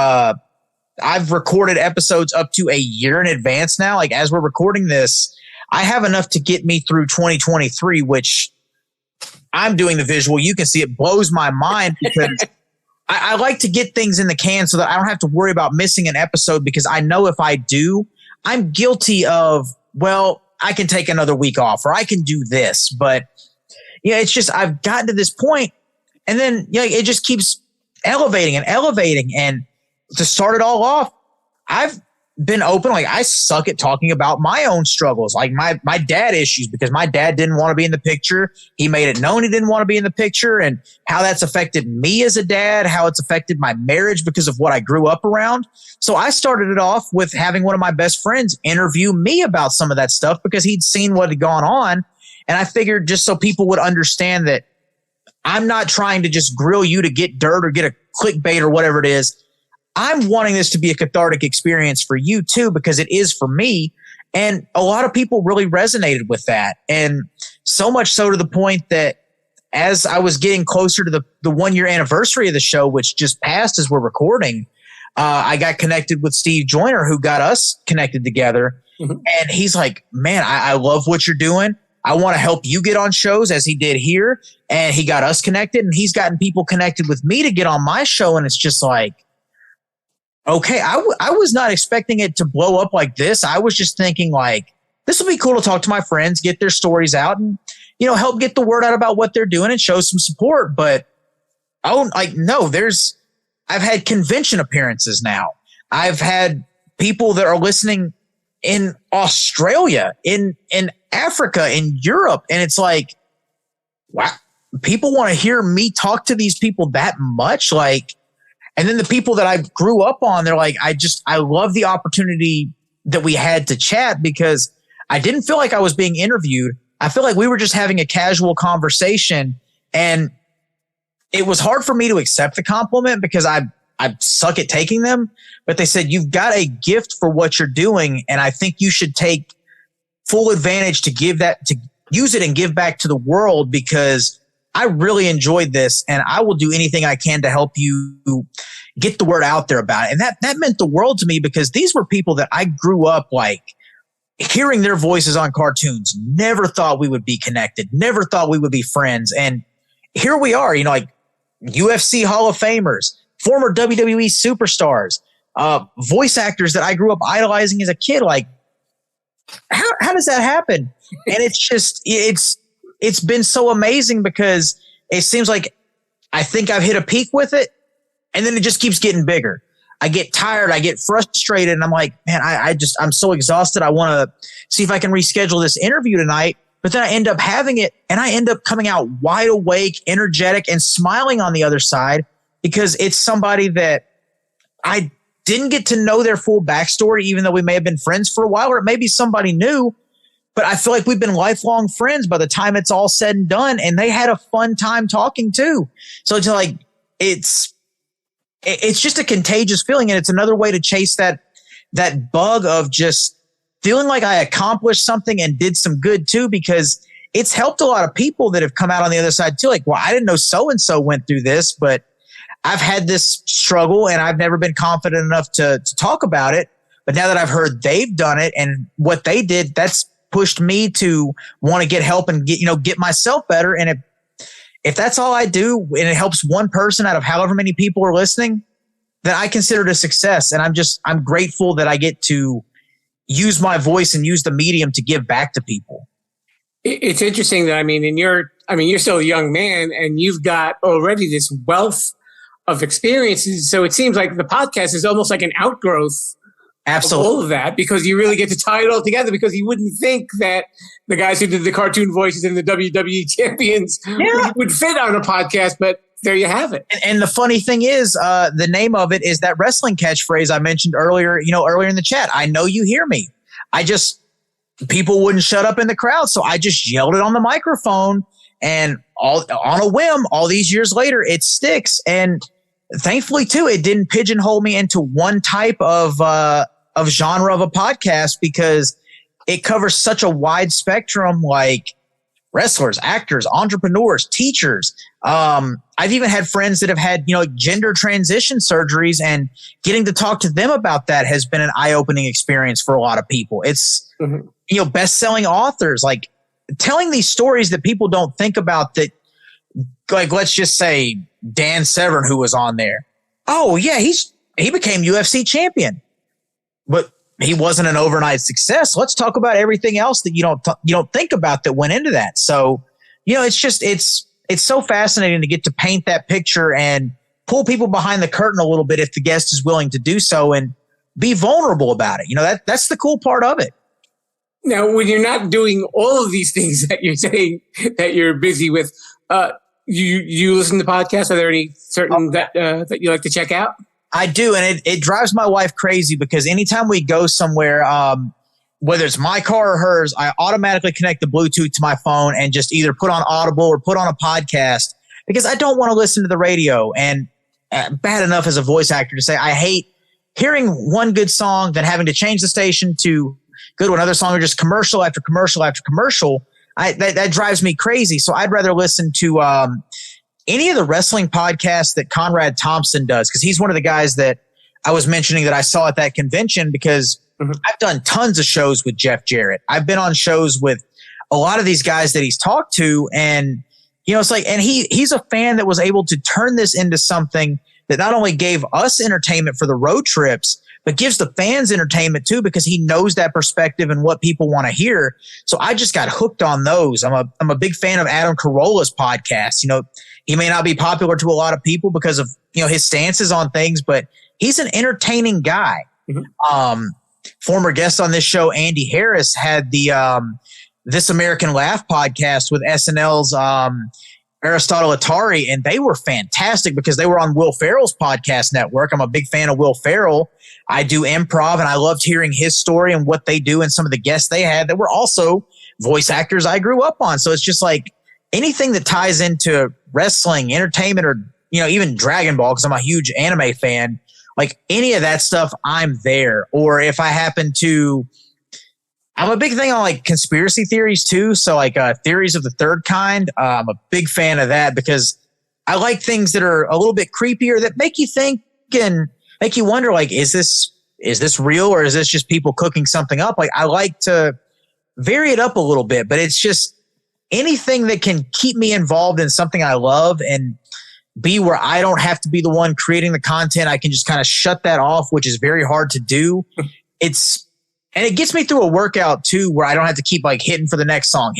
I've recorded episodes up to a year in advance now. Like, as we're recording this, I have enough to get me through 2023, which I'm doing the visual. You can see it blows my mind because I like to get things in the can so that I don't have to worry about missing an episode, because I know if I do, I'm guilty of, well, I can take another week off or I can do this. But it's just, I've gotten to this point, and then it just keeps elevating and elevating. And to start it all off, I've been open. Like, I suck at talking about my own struggles, like my dad issues, because my dad didn't want to be in the picture. He made it known he didn't want to be in the picture, and how that's affected me as a dad, how it's affected my marriage because of what I grew up around. So I started it off with having one of my best friends interview me about some of that stuff, because he'd seen what had gone on. And I figured, just so people would understand that I'm not trying to just grill you to get dirt or get a clickbait or whatever it is. I'm wanting this to be a cathartic experience for you too, because it is for me. And a lot of people really resonated with that. And so much so to the point that as I was getting closer to the 1 year anniversary of the show, which just passed as we're recording, I got connected with Steve Joyner, who got us connected together. Mm-hmm. And he's like, man, I love what you're doing. I want to help you get on shows, as he did here. And he got us connected, and he's gotten people connected with me to get on my show. And it's just like, okay, I was not expecting it to blow up like this. I was just thinking, like, this will be cool to talk to my friends, get their stories out, and, help get the word out about what they're doing and show some support. But, no, I've had convention appearances now. I've had people that are listening in Australia, in Africa, in Europe. And it's like, wow, people want to hear me talk to these people that much. Like, and then the people that I grew up on, they're like, I love the opportunity that we had to chat, because I didn't feel like I was being interviewed. I feel like we were just having a casual conversation, and it was hard for me to accept the compliment because I suck at taking them. But they said, you've got a gift for what you're doing, and I think you should take full advantage to use it and give back to the world, because I really enjoyed this, and I will do anything I can to help you get the word out there about it. And that meant the world to me, because these were people that I grew up like hearing their voices on cartoons. Never thought we would be connected. Never thought we would be friends. And here we are, like UFC Hall of Famers, former WWE superstars, voice actors that I grew up idolizing as a kid. Like, how does that happen? And it's been so amazing because it seems like I think I've hit a peak with it, and then it just keeps getting bigger. I get tired, I get frustrated, and I'm like, man, I'm so exhausted. I want to see if I can reschedule this interview tonight. But then I end up having it, and I end up coming out wide awake, energetic, and smiling on the other side because it's somebody that I didn't get to know their full backstory, even though we may have been friends for a while, or it may be somebody new. But I feel like we've been lifelong friends by the time it's all said and done, and they had a fun time talking too. So it's like it's just a contagious feeling, and it's another way to chase that bug of just feeling like I accomplished something and did some good too, because it's helped a lot of people that have come out on the other side too. Like, well, I didn't know so-and-so went through this, but I've had this struggle and I've never been confident enough to talk about it. But now that I've heard they've done it and what they did, that's pushed me to want to get help and get myself better. And if that's all I do and it helps one person out of however many people are listening, then I consider it a success. And I'm grateful that I get to use my voice and use the medium to give back to people. It's interesting that, you're still a young man and you've got already this wealth of experiences. So it seems like the podcast is almost like an outgrowth Absolutely. of all of that, because you really get to tie it all together, because you wouldn't think that the guys who did the cartoon voices and the WWE champions would fit on a podcast, but there you have it. And the funny thing is, the name of it is that wrestling catchphrase I mentioned earlier in the chat. I know you hear me. People wouldn't shut up in the crowd. So I just yelled it on the microphone, and on a whim, all these years later, it sticks. And thankfully too, it didn't pigeonhole me into one type of genre of a podcast, because it covers such a wide spectrum, like wrestlers, actors, entrepreneurs, teachers. I've even had friends that have had, gender transition surgeries, and getting to talk to them about that has been an eye-opening experience for a lot of people. It's, best-selling authors, like telling these stories that people don't think about, that, like, let's just say Dan Severn, who was on there. Oh yeah, he became UFC champion, but he wasn't an overnight success. Let's talk about everything else that you don't think about that went into that. So, it's so fascinating to get to paint that picture and pull people behind the curtain a little bit if the guest is willing to do so, and be vulnerable about it. That's the cool part of it. Now, when you're not doing all of these things that you're saying that you're busy with, you listen to podcasts? Are there any certain that you like to check out? I do, and it drives my wife crazy, because anytime we go somewhere, whether it's my car or hers, I automatically connect the Bluetooth to my phone and just either put on Audible or put on a podcast, because I don't want to listen to the radio. And bad enough as a voice actor to say I hate hearing one good song, then having to change the station to go to another song, or just commercial after commercial after commercial. That drives me crazy. So I'd rather listen to any of the wrestling podcasts that Conrad Thompson does, because he's one of the guys that I was mentioning that I saw at that convention, because I've done tons of shows with Jeff Jarrett. I've been on shows with a lot of these guys that he's talked to, and it's like, and he's a fan that was able to turn this into something that not only gave us entertainment for the road trips, but gives the fans entertainment too, because he knows that perspective and what people want to hear. So I just got hooked on those. I'm a big fan of Adam Carolla's podcast. He may not be popular to a lot of people because of, his stances on things, but he's an entertaining guy. Former guest on this show, Andy Harris, had the This American Laugh podcast with SNL's Aristotle Atari, and they were fantastic because they were on Will Ferrell's podcast network. I'm a big fan of Will Ferrell. I do improv, and I loved hearing his story and what they do, and some of the guests they had that were also voice actors I grew up on. So it's just like anything that ties into wrestling, entertainment, or even Dragon Ball, because I'm a huge anime fan. Like any of that stuff, I'm there. Or if I happen to, I'm a big thing on like conspiracy theories too. So like theories of the third kind. I'm a big fan of that, because I like things that are a little bit creepier, that make you think and make you wonder, like, is this real, or is this just people cooking something up? Like, I like to vary it up a little bit, but it's just anything that can keep me involved in something I love, and be where I don't have to be the one creating the content. I can just kind of shut that off, which is very hard to do. It's And it gets me through a workout too, where I don't have to keep like hitting for the next song,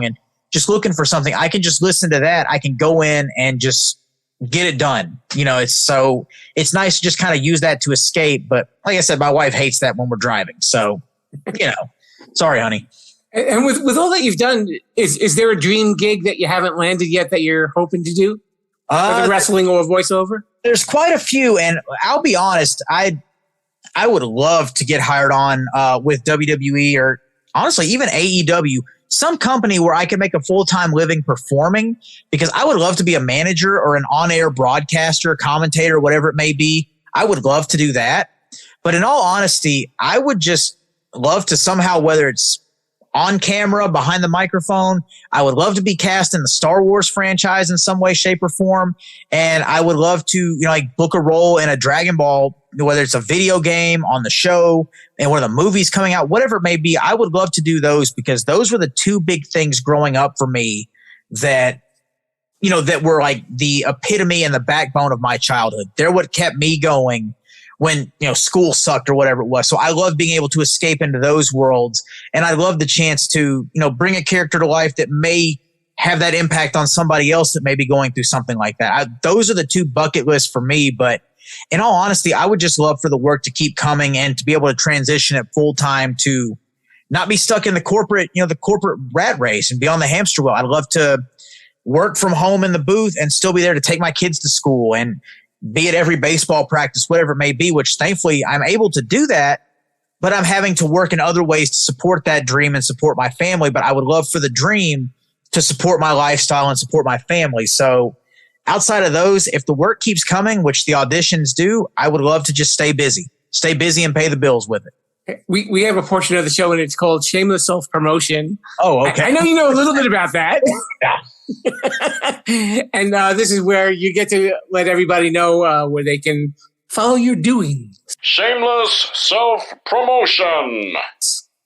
and just looking for something. I can just listen to that. I can go in and just get it done. It's nice to just kind of use that to escape. But like I said, my wife hates that when we're driving. So, sorry, honey. And with all that you've done, is there a dream gig that you haven't landed yet that you're hoping to do? Whether wrestling or voiceover? There's quite a few. And I'll be honest, I would love to get hired on with WWE or honestly, even AEW, some company where I can make a full-time living performing, because I would love to be a manager or an on-air broadcaster, commentator, whatever it may be. I would love to do that. But in all honesty, I would just love to somehow, whether it's on camera, behind the microphone, I would love to be cast in the Star Wars franchise in some way, shape, or form. And I would love to, book a role in a Dragon Ball, whether it's a video game, on the show, and one of the movies coming out, whatever it may be. I would love to do those, because those were the two big things growing up for me that were like the epitome and the backbone of my childhood. They're what kept me going when, school sucked or whatever it was. So I love being able to escape into those worlds. And I love the chance to, bring a character to life that may have that impact on somebody else that may be going through something like that. Those are the two bucket lists for me. But in all honesty, I would just love for the work to keep coming and to be able to transition it full time, to not be stuck in the corporate rat race and be on the hamster wheel. I'd love to work from home in the booth and still be there to take my kids to school and be at every baseball practice, whatever it may be, which thankfully I'm able to do that, but I'm having to work in other ways to support that dream and support my family. But I would love for the dream to support my lifestyle and support my family. So outside of those, if the work keeps coming, which the auditions do, I would love to just stay busy and pay the bills with it. We have a portion of the show and it's called Shameless Self-Promotion. Oh, okay. I know you know a little bit about that. Yeah. And this is where you get to let everybody know where they can follow your doings. Shameless self-promotion.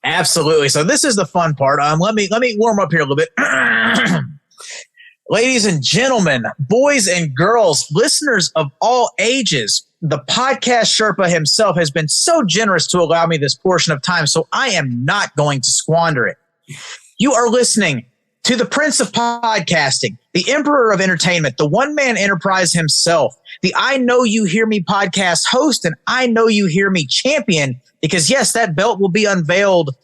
Absolutely. So this is the fun part. Let me warm up here a little bit. Ladies and gentlemen, boys and girls, listeners of all ages, the podcast Sherpa himself has been so generous to allow me this portion of time, so I am not going to squander it. You are listening to the Prince of Podcasting, the Emperor of Entertainment, the one-man enterprise himself, the I Know You Hear Me podcast host, and I Know You Hear Me champion, because yes, that belt will be unveiled.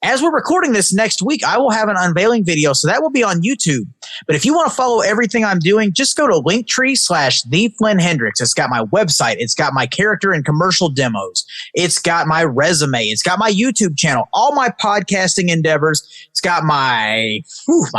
As we're recording this next week, I will have an unveiling video, so that will be on YouTube. But if you want to follow everything I'm doing, just go to Linktree/TheFlynnHendrix. It's got my website. It's got my character and commercial demos. It's got my resume. It's got my YouTube channel, all my podcasting endeavors. It's got my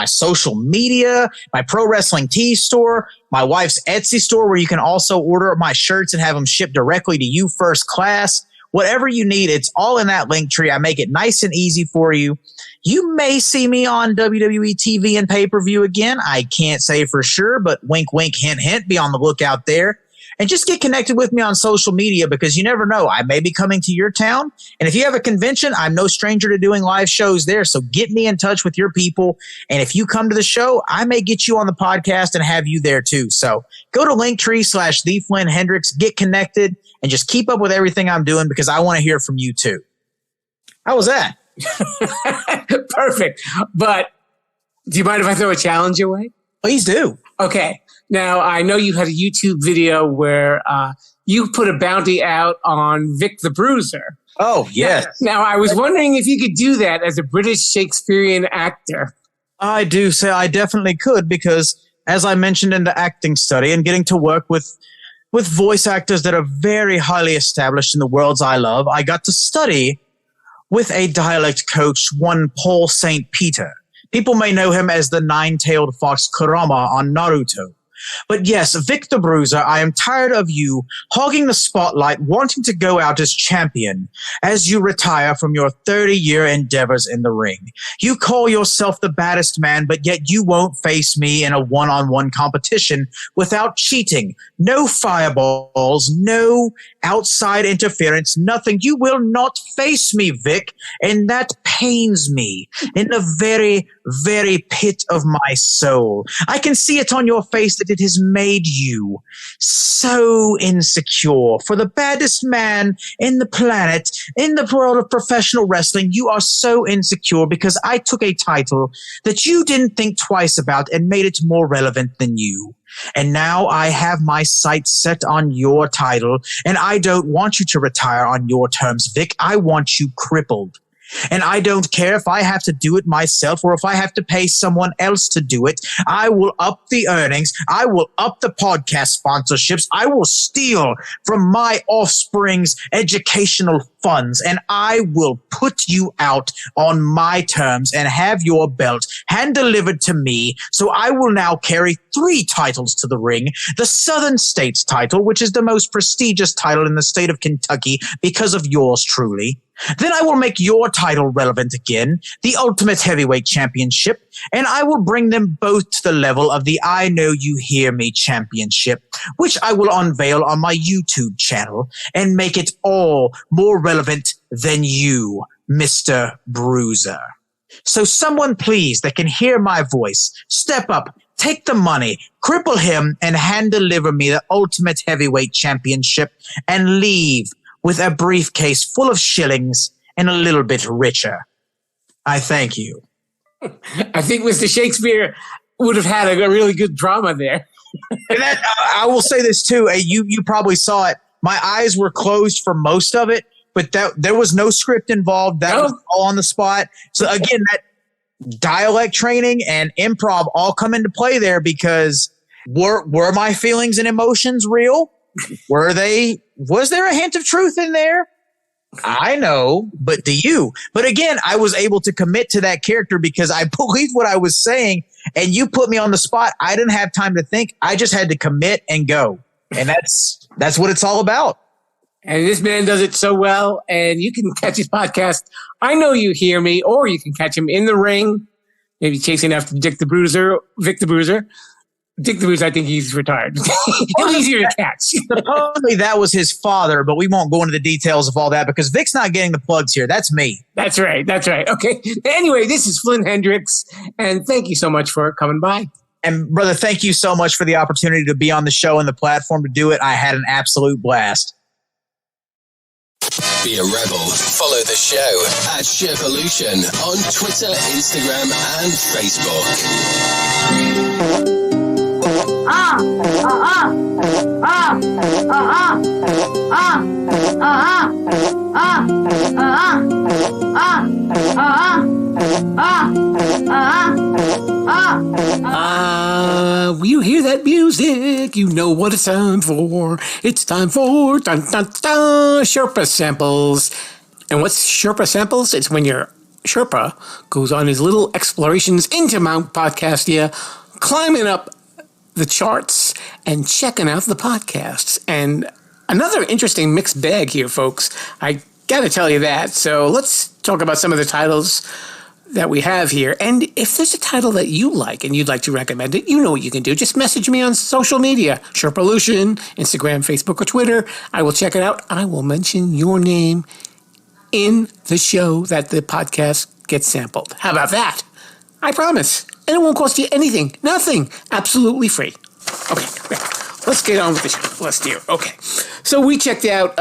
social media, my pro wrestling tee store, my wife's Etsy store, where you can also order my shirts and have them shipped directly to you first class. Whatever you need, it's all in that link tree. I make it nice and easy for you. You may see me on WWE TV and pay-per-view again. I can't say for sure, but wink, wink, hint, hint. Be on the lookout there. And just get connected with me on social media, because you never know. I may be coming to your town. And if you have a convention, I'm no stranger to doing live shows there. So get me in touch with your people. And if you come to the show, I may get you on the podcast and have you there too. So go to Linktree/TheFlynnHendrix, get connected, and just keep up with everything I'm doing, because I want to hear from you too. How was that? Perfect. But do you mind if I throw a challenge your way? Please do. Okay. Now, I know you had a YouTube video where you put a bounty out on Vic the Bruiser. Oh, yes. Now, I was wondering if you could do that as a British Shakespearean actor. I do say I definitely could, because as I mentioned in the acting study and getting to work with voice actors that are very highly established in the worlds I love, I got to study with a dialect coach, one Paul St. Peter. People may know him as the nine-tailed fox Kurama on Naruto. But yes, Vic the Bruiser, I am tired of you hogging the spotlight, wanting to go out as champion as you retire from your 30-year endeavors in the ring. You call yourself the baddest man, but yet you won't face me in a one-on-one competition without cheating. No fireballs, no outside interference, nothing. You will not face me, Vic, and that pains me in the very, very pit of my soul. I can see it on your face that that it has made you so insecure. For the baddest man in the planet, in the world of professional wrestling, you are so insecure because I took a title that you didn't think twice about and made it more relevant than you. And now I have my sights set on your title, and I don't want you to retire on your terms, Vic. I want you crippled. And I don't care if I have to do it myself or if I have to pay someone else to do it. I will up the earnings. I will up the podcast sponsorships. I will steal from my offspring's educational funds, and I will put you out on my terms and have your belt hand delivered to me. So I will now carry 3 titles to the ring. The Southern States title, which is the most prestigious title in the state of Kentucky because of yours truly. Then I will make your title relevant again, the Ultimate Heavyweight Championship, and I will bring them both to the level of the I Know You Hear Me Championship, which I will unveil on my YouTube channel and make it all more relevant than you, Mr. Bruiser. So someone please that can hear my voice, step up, take the money, cripple him, and hand deliver me the Ultimate Heavyweight Championship and leave with a briefcase full of shillings and a little bit richer. I thank you. I think Mr. Shakespeare would have had a really good drama there. And I will say this too. You probably saw it. My eyes were closed for most of it, but there was no script involved. That was all on the spot. So again, that dialect training and improv all come into play there because were my feelings and emotions real? Were they? Was there a hint of truth in there? I know, but do you? But again, I was able to commit to that character because I believed what I was saying, and you put me on the spot. I didn't have time to think. I just had to commit and go. And that's what it's all about. And this man does it so well. And you can catch his podcast, I Know You Hear Me, or you can catch him in the ring, maybe chasing after Vic the Bruiser. Dick the Bruiser, I think he's retired. He's easier to catch. Supposedly that was his father, but we won't go into the details of all that because Vic's not getting the plugs here. That's me. That's right. Okay. Anyway, this is Flynn Hendrix, and thank you so much for coming by. And brother, thank you so much for the opportunity to be on the show and the platform to do it. I had an absolute blast. Be a rebel. Follow the show at Sherpalution on Twitter, Instagram, and Facebook. You hear that music? You know what it's time for. It's time for Sherpa samples. And what's Sherpa samples? It's when your Sherpa goes on his little explorations into Mount Podcastia, climbing up the charts and checking out the podcasts. And another interesting mixed bag here, folks. I got to tell you that. So let's talk about some of the titles that we have here. And if there's a title that you like and you'd like to recommend it, you know what you can do. Just message me on social media, Sherpalution, Instagram, Facebook, or Twitter. I will check it out. I will mention your name in the show that the podcast gets sampled. How about that? I promise. And it won't cost you anything. Nothing. Absolutely free. Okay. Let's get on with the show. Let's do it. Okay. So we checked out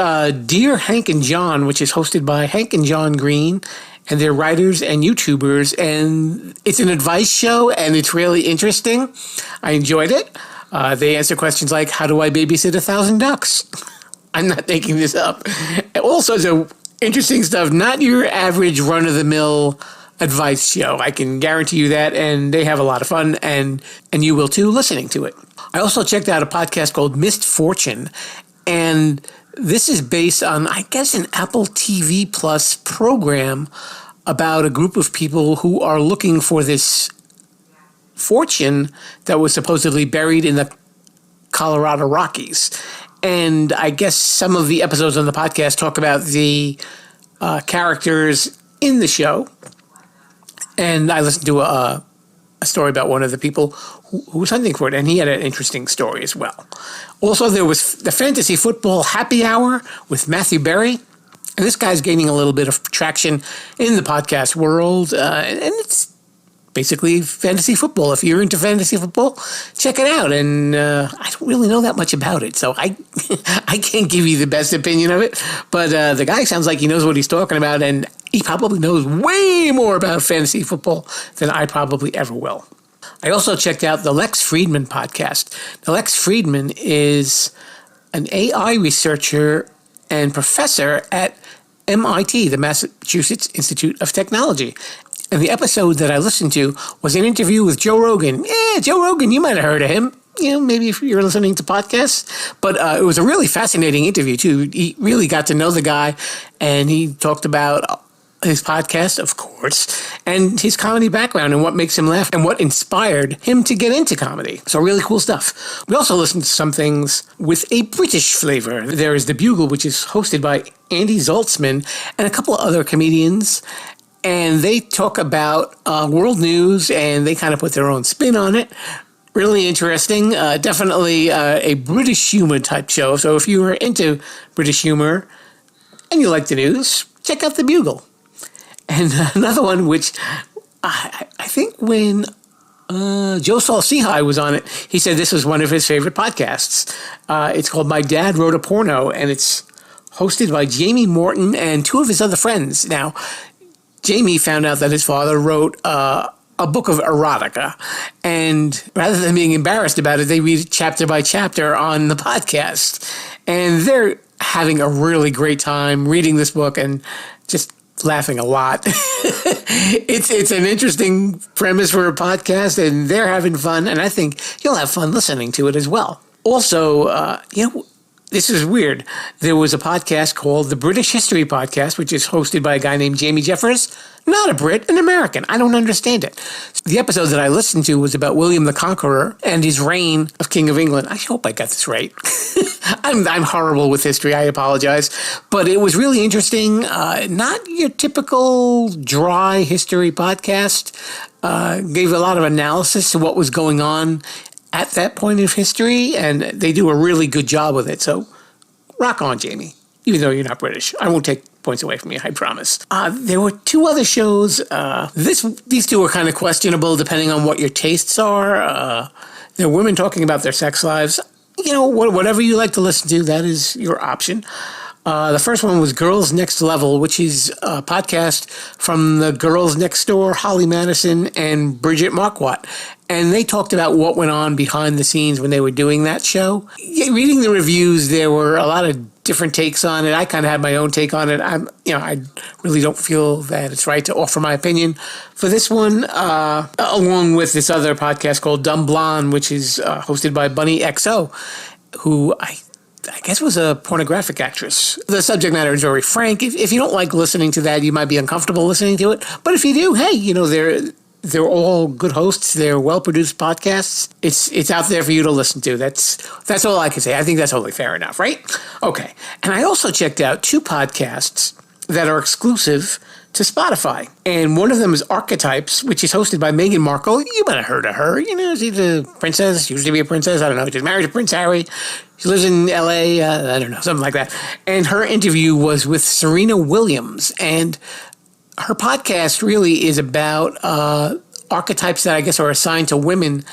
Dear Hank and John, which is hosted by Hank and John Green, and they're writers and YouTubers, and it's an advice show, and it's really interesting. I enjoyed it. They answer questions like, how do I babysit 1,000 ducks? I'm not making this up. All sorts of interesting stuff, not your average run-of-the-mill advice show. I can guarantee you that, and they have a lot of fun, and you will too, listening to it. I also checked out a podcast called Missed Fortune, and this is based on, I guess, an Apple TV Plus program about a group of people who are looking for this fortune that was supposedly buried in the Colorado Rockies. And I guess some of the episodes on the podcast talk about the characters in the show. And I listened to a story about one of the people who was hunting for it, and he had an interesting story as well. Also, there was the Fantasy Football Happy Hour with Matthew Berry, and this guy's gaining a little bit of traction in the podcast world, and it's basically fantasy football. If you're into fantasy football, check it out. And I don't really know that much about it, so I I can't give you the best opinion of it. But the guy sounds like he knows what he's talking about, and he probably knows way more about fantasy football than I probably ever will. I also checked out the Lex Friedman podcast. Now, Lex Friedman is an AI researcher and professor at MIT, the Massachusetts Institute of Technology. And the episode that I listened to was an interview with Joe Rogan. Yeah, Joe Rogan, you might have heard of him. You know, maybe if you're listening to podcasts. But it was a really fascinating interview, too. He really got to know the guy, and he talked about his podcast, of course, and his comedy background and what makes him laugh and what inspired him to get into comedy. So really cool stuff. We also listened to some things with a British flavor. There is The Bugle, which is hosted by Andy Zaltzman and a couple of other comedians. And they talk about world news, and they kind of put their own spin on it. Really interesting. Definitely a British humor type show. So if you are into British humor and you like the news, check out The Bugle. And another one, which I think when Joe Saul-Sehy was on it, he said this was one of his favorite podcasts. It's called My Dad Wrote a Porno, and it's hosted by Jamie Morton and two of his other friends. Now, Jamie found out that his father wrote a book of erotica, and rather than being embarrassed about it, they read it chapter by chapter on the podcast. And they're having a really great time reading this book and just laughing a lot. It's an interesting premise for a podcast, and they're having fun, and I think you'll have fun listening to it as well. Also, this is weird. There was a podcast called the British History Podcast, which is hosted by a guy named Jamie Jeffers. Not a Brit, an American. I don't understand it. The episode that I listened to was about William the Conqueror and his reign of King of England. I hope I got this right. I'm horrible with history. I apologize. But it was really interesting. Not your typical dry history podcast. Gave a lot of analysis to what was going on at that point of history, and they do a really good job with it. So rock on, Jamie, even though you're not British. I won't take points away from you, I promise. There were two other shows. These two are kind of questionable depending on what your tastes are. They're women talking about their sex lives. You know, whatever you like to listen to, that is your option. The first one was Girls Next Level, which is a podcast from the Girls Next Door, Holly Madison and Bridget Marquardt. And they talked about what went on behind the scenes when they were doing that show. Reading the reviews, there were a lot of different takes on it. I kind of had my own take on it. I really don't feel that it's right to offer my opinion for this one, along with this other podcast called Dumb Blonde, which is hosted by Bunny XO, who I guess was a pornographic actress. The subject matter is very frank. If you don't like listening to that, you might be uncomfortable listening to it. But if you do, hey, they're all good hosts. They're well-produced podcasts. It's out there for you to listen to. That's all I can say. I think that's totally fair enough, right? Okay. And I also checked out two podcasts that are exclusive to Spotify. And one of them is Archetypes, which is hosted by Meghan Markle. You might have heard of her. She's a princess, used to be a princess. I don't know. She's married to Prince Harry. She lives in L.A., I don't know, something like that. And her interview was with Serena Williams. And her podcast really is about archetypes that I guess are assigned to women.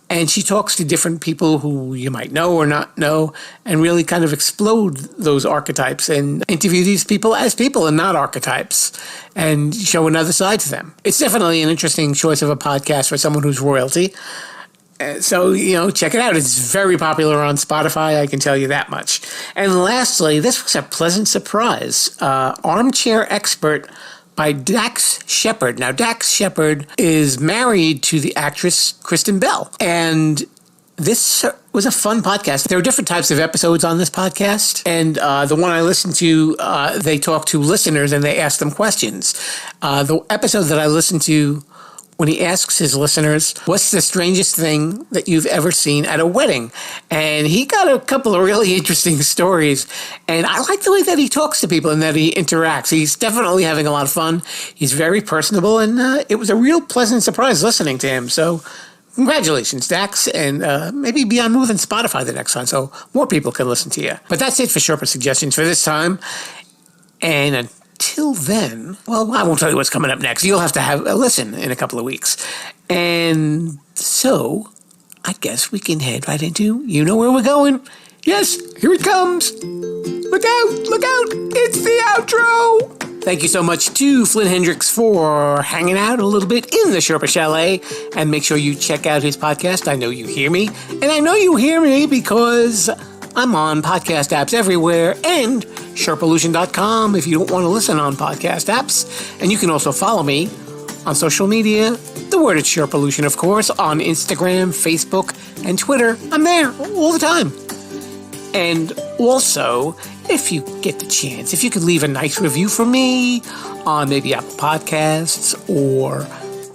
And she talks to different people who you might know or not know and really kind of explode those archetypes and interview these people as people and not archetypes and show another side to them. It's definitely an interesting choice of a podcast for someone who's royalty. So, check it out. It's very popular on Spotify, I can tell you that much. And lastly, this was a pleasant surprise. Armchair Expert by Dax Shepard. Now, Dax Shepard is married to the actress Kristen Bell. And this was a fun podcast. There are different types of episodes on this podcast. And the one I listened to, they talk to listeners and they ask them questions. The episode that I listened to, when he asks his listeners, what's the strangest thing that you've ever seen at a wedding? And he got a couple of really interesting stories. And I like the way that he talks to people and that he interacts. He's definitely having a lot of fun. He's very personable. And it was a real pleasant surprise listening to him. So congratulations, Dax. And maybe be on more than Spotify the next time so more people can listen to you. But that's it for Sherpa Suggestions for this time. And until then, well, I won't tell you what's coming up next. You'll have to have a listen in a couple of weeks. And so I guess we can head right into, you know where we're going. Yes, here it comes. Look out, it's the outro. Thank you so much to Flynn Hendrix for hanging out a little bit in the Sherpa Chalet. And make sure you check out his podcast, I Know You Hear Me. And I know you hear me because I'm on podcast apps everywhere and Sherpalution.com if you don't want to listen on podcast apps. And you can also follow me on social media. The word is Sherpalution, of course, on Instagram, Facebook, and Twitter. I'm there all the time. And also, if you get the chance, if you could leave a nice review for me on maybe Apple Podcasts or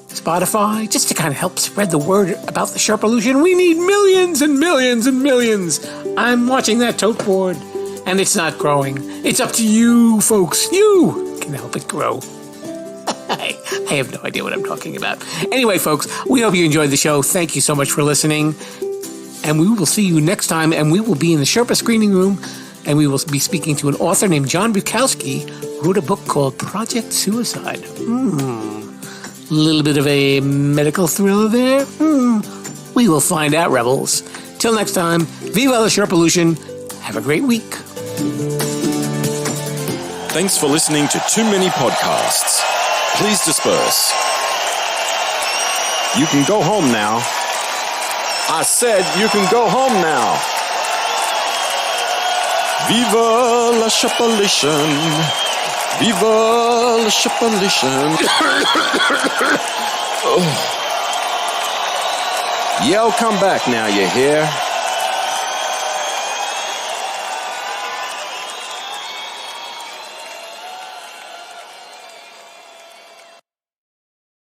Spotify, just to kind of help spread the word about the Sherpalution. We need millions and millions and millions. I'm watching that tote board, and it's not growing. It's up to you, folks. You can help it grow. I have no idea what I'm talking about. Anyway, folks, we hope you enjoyed the show. Thank you so much for listening. And we will see you next time, and we will be in the Sherpa screening room, and we will be speaking to an author named John Bukowski, who wrote a book called Project Suicide. A little bit of a medical thriller there. We will find out, rebels. Till next time, viva la Sherpalution. Have a great week. Thanks for listening to Too Many Podcasts. Please disperse. You can go home now. I said you can go home now. Viva la Sherpalution. Viva la Sherpalution. Yo, come back now, you hear?